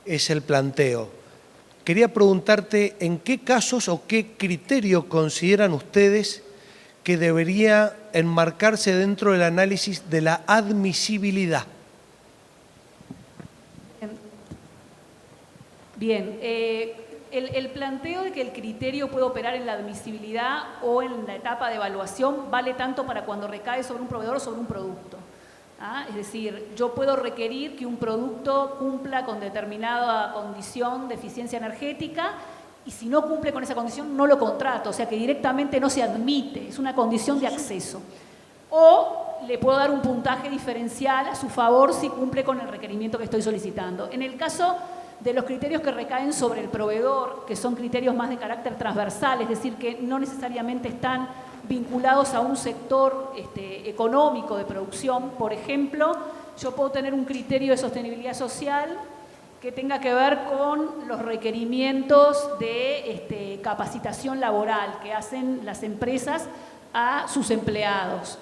es el planteo. Quería preguntarte en qué casos o qué criterio consideran ustedes que debería enmarcarse dentro del análisis de la admisibilidad. Bien, el planteo de que el criterio puede operar en la admisibilidad o en la etapa de evaluación vale tanto para cuando recae sobre un proveedor o sobre un producto. Es decir, yo puedo requerir que un producto cumpla con determinada condición de eficiencia energética y si no cumple con esa condición no lo contrato, o sea que directamente no se admite, es una condición de acceso. O le puedo dar un puntaje diferencial a su favor si cumple con el requerimiento que estoy solicitando. En el caso de los criterios que recaen sobre el proveedor, que son criterios más de carácter transversal, es decir, que no necesariamente están vinculados a un sector económico de producción, por ejemplo, yo puedo tener un criterio de sostenibilidad social que tenga que ver con los requerimientos de capacitación laboral que hacen las empresas a sus empleados,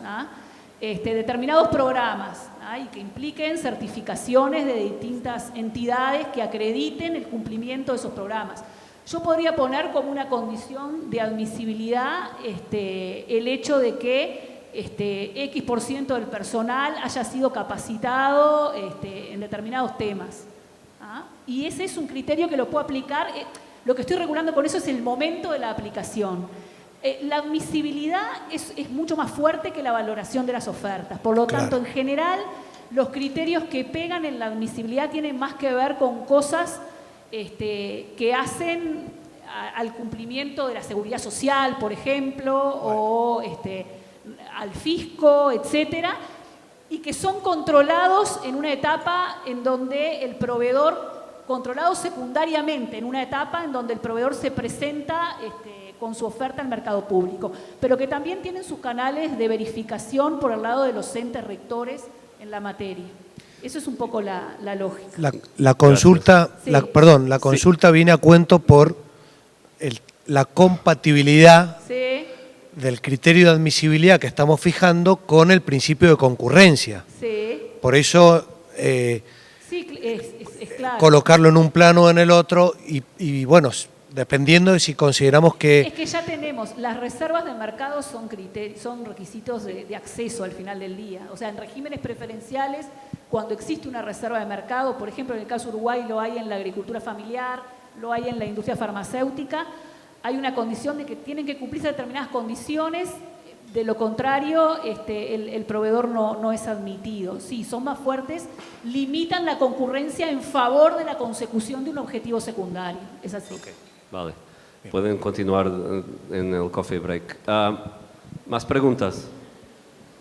determinados programas y que impliquen certificaciones de distintas entidades que acrediten el cumplimiento de esos programas. Yo podría poner como una condición de admisibilidad el hecho de que X% del personal haya sido capacitado en determinados temas. Y ese es un criterio que lo puedo aplicar. Lo que estoy regulando con eso es el momento de la aplicación. La admisibilidad es mucho más fuerte que la valoración de las ofertas. Por lo tanto, en general, los criterios que pegan en la admisibilidad tienen más que ver con cosas que hacen al cumplimiento de la seguridad social, por ejemplo, o al fisco, etcétera, y que son controlados en una etapa en donde el proveedor, controlados secundariamente, en una etapa en donde el proveedor se presenta con su oferta al mercado público, pero que también tienen sus canales de verificación por el lado de los entes rectores en la materia. Eso es un poco la lógica. La consulta, Sí. la consulta viene a cuento por la compatibilidad Sí, del criterio de admisibilidad que estamos fijando con el principio de concurrencia. sí. Por eso Sí, es claro. colocarlo en un plano o en el otro y bueno, dependiendo de si consideramos Es que ya tenemos, las reservas de mercado son requisitos de acceso al final del día. O sea, en regímenes preferenciales, cuando existe una reserva de mercado, por ejemplo, en el caso de Uruguay lo hay en la agricultura familiar, lo hay en la industria farmacéutica, hay una condición de que tienen que cumplirse determinadas condiciones, de lo contrario el proveedor no es admitido. Sí, son más fuertes, limitan la concurrencia en favor de la consecución de un objetivo secundario. Es así. Okay. Vale. Pueden continuar en el coffee break. ¿Más preguntas?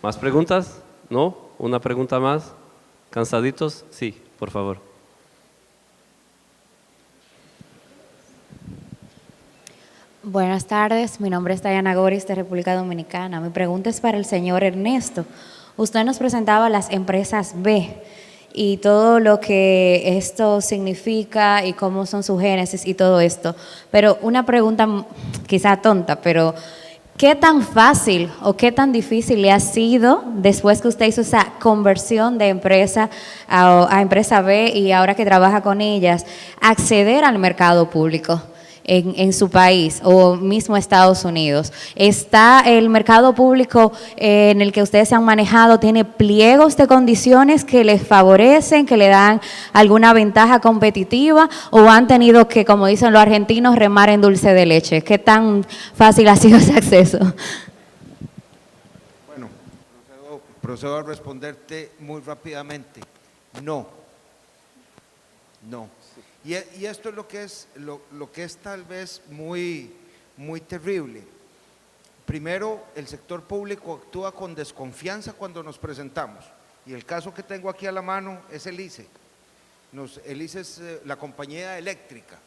¿Más preguntas? ¿No? ¿Una pregunta más? ¿Cansaditos? Sí, por favor. Buenas tardes, mi nombre es Dayana Goris de República Dominicana. Mi pregunta es para el señor Ernesto. Usted nos presentaba las empresas B y todo lo que esto significa y cómo son su génesis y todo esto. Pero una pregunta quizá tonta, pero ¿qué tan fácil o qué tan difícil le ha sido después que usted hizo esa conversión de empresa a empresa B y ahora que trabaja con ellas, acceder al mercado público en su país o mismo Estados Unidos? ¿Está el mercado público en el que ustedes se han manejado, tiene pliegos de condiciones que les favorecen, que le dan alguna ventaja competitiva o han tenido que, como dicen los argentinos, remar en dulce de leche? ¿Qué tan fácil ha sido ese acceso? Bueno, procedo a responderte muy rápidamente. No. Y esto es lo que es tal vez muy terrible. Primero, el sector público actúa con desconfianza cuando nos presentamos. Y el caso que tengo aquí a la mano es el ICE. El ICE es la compañía eléctrica.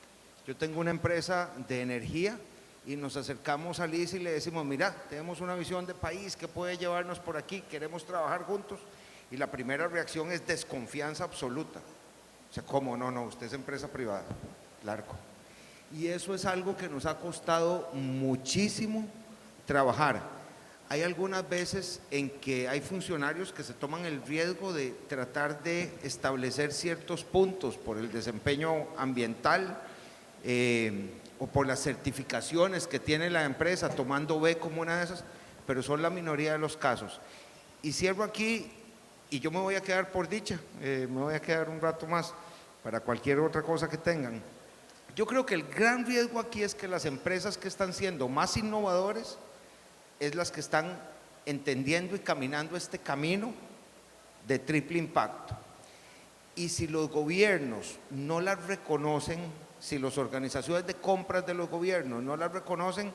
Yo tengo una empresa de energía y nos acercamos al ICE y le decimos, mira, tenemos una visión de país que puede llevarnos por aquí, queremos trabajar juntos. Y la primera reacción es desconfianza absoluta. O sea, ¿cómo? No, usted es empresa privada, largo. Y eso es algo que nos ha costado muchísimo trabajar. Hay algunas veces en que hay funcionarios que se toman el riesgo de tratar de establecer ciertos puntos por el desempeño ambiental o por las certificaciones que tiene la empresa, tomando B como una de esas, pero son la minoría de los casos. Y cierro aquí. Y yo me voy a quedar por dicha, me voy a quedar un rato más para cualquier otra cosa que tengan. Yo creo que el gran riesgo aquí es que las empresas que están siendo más innovadores es las que están entendiendo y caminando este camino de triple impacto. Y si los gobiernos no las reconocen, si las organizaciones de compras de los gobiernos no las reconocen,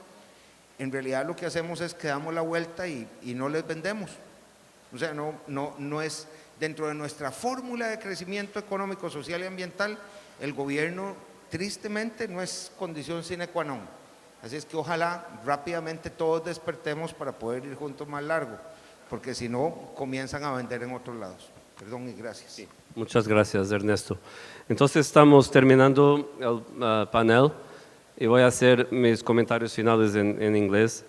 en realidad lo que hacemos es que damos la vuelta y no les vendemos. O sea, no es dentro de nuestra fórmula de crecimiento económico, social y ambiental, el gobierno tristemente no es condición sine qua non. Así es que ojalá rápidamente todos despertemos para poder ir juntos más largo, porque si no comienzan a vender en otros lados. Perdón y gracias. Sí. Muchas gracias, Ernesto. Entonces estamos terminando el panel y voy a hacer mis comentarios finales en inglés.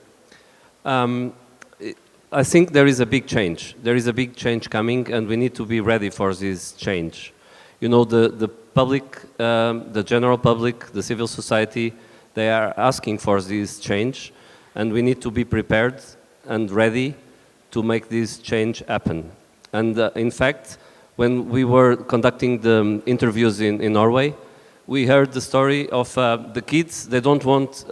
I think there is a big change. There is a big change coming, and we need to be ready for this change. You know, the public, the general public, the civil society, they are asking for this change, and we need to be prepared and ready to make this change happen. And in fact, when we were conducting the interviews in Norway, we heard the story of the kids. They don't want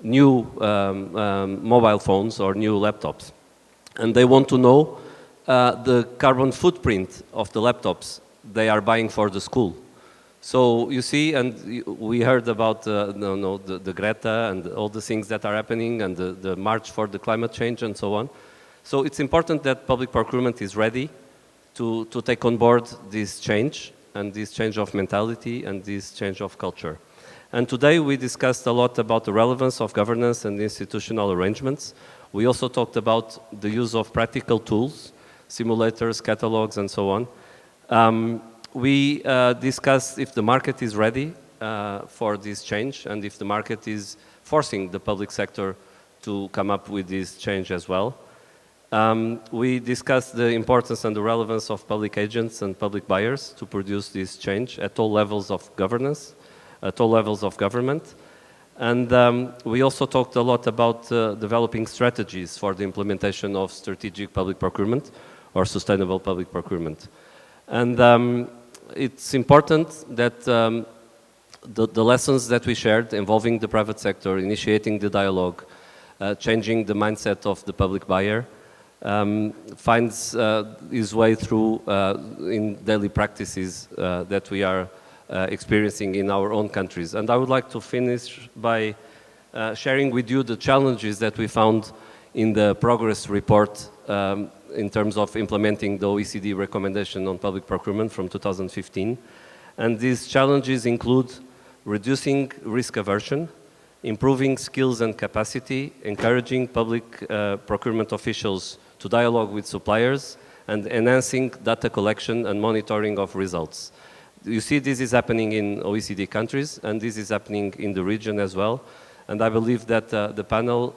new mobile phones or new laptops. And they want to know the carbon footprint of the laptops they are buying for the school. So you see, and we heard about the Greta and all the things that are happening and the March for the Climate Change and so on. So it's important that public procurement is ready to take on board this change and this change of mentality and this change of culture. And today we discussed a lot about the relevance of governance and institutional arrangements. We also talked about the use of practical tools, simulators, catalogs, and so on. We discussed if the market is ready for this change and if the market is forcing the public sector to come up with this change as well. We discussed the importance and the relevance of public agents and public buyers to produce this change at all levels of governance, at all levels of government. And we also talked a lot about developing strategies for the implementation of strategic public procurement or sustainable public procurement. And it's important that the lessons that we shared involving the private sector, initiating the dialogue, changing the mindset of the public buyer, finds his way through in daily practices that we are experiencing in our own countries. And I would like to finish by sharing with you the challenges that we found in the progress report in terms of implementing the OECD recommendation on public procurement from 2015. And these challenges include reducing risk aversion, improving skills and capacity, encouraging public procurement officials to dialogue with suppliers, and enhancing data collection and monitoring of results. You see, this is happening in OECD countries, and this is happening in the region as well. And I believe that the panel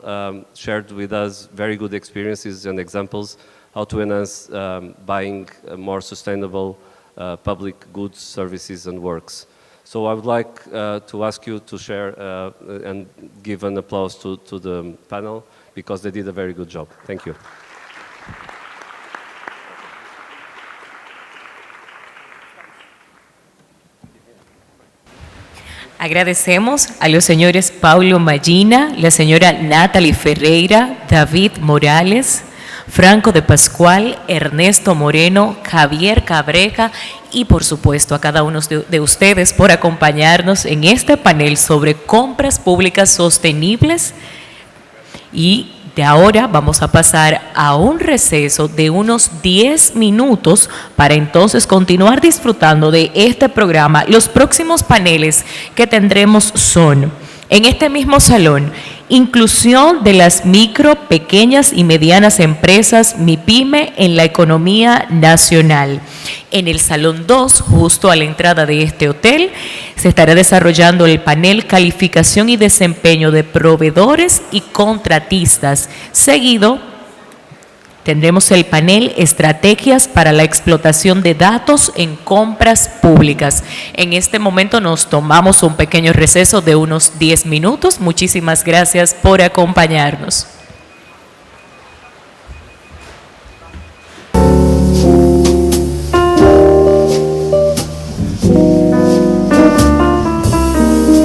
shared with us very good experiences and examples how to enhance buying more sustainable public goods, services, and works. So I would like to ask you to share and give an applause to the panel because they did a very good job. Thank you. Agradecemos a los señores Paulo Mallina, la señora Natalie Ferreira, David Morales, Franco de Pascual, Ernesto Moreno, Javier Cabrera y por supuesto a cada uno de ustedes por acompañarnos en este panel sobre compras públicas sostenibles. Y de ahora vamos a pasar a un receso de unos 10 minutos para entonces continuar disfrutando de este programa. Los próximos paneles que tendremos son, en este mismo salón, inclusión de las micro, pequeñas y medianas empresas MIPYME en la economía nacional. En el Salón 2, justo a la entrada de este hotel, se estará desarrollando el panel Calificación y Desempeño de Proveedores y Contratistas. Seguido, tendremos el panel Estrategias para la explotación de datos en compras públicas. En este momento nos tomamos un pequeño receso de unos 10 minutos. Muchísimas gracias por acompañarnos.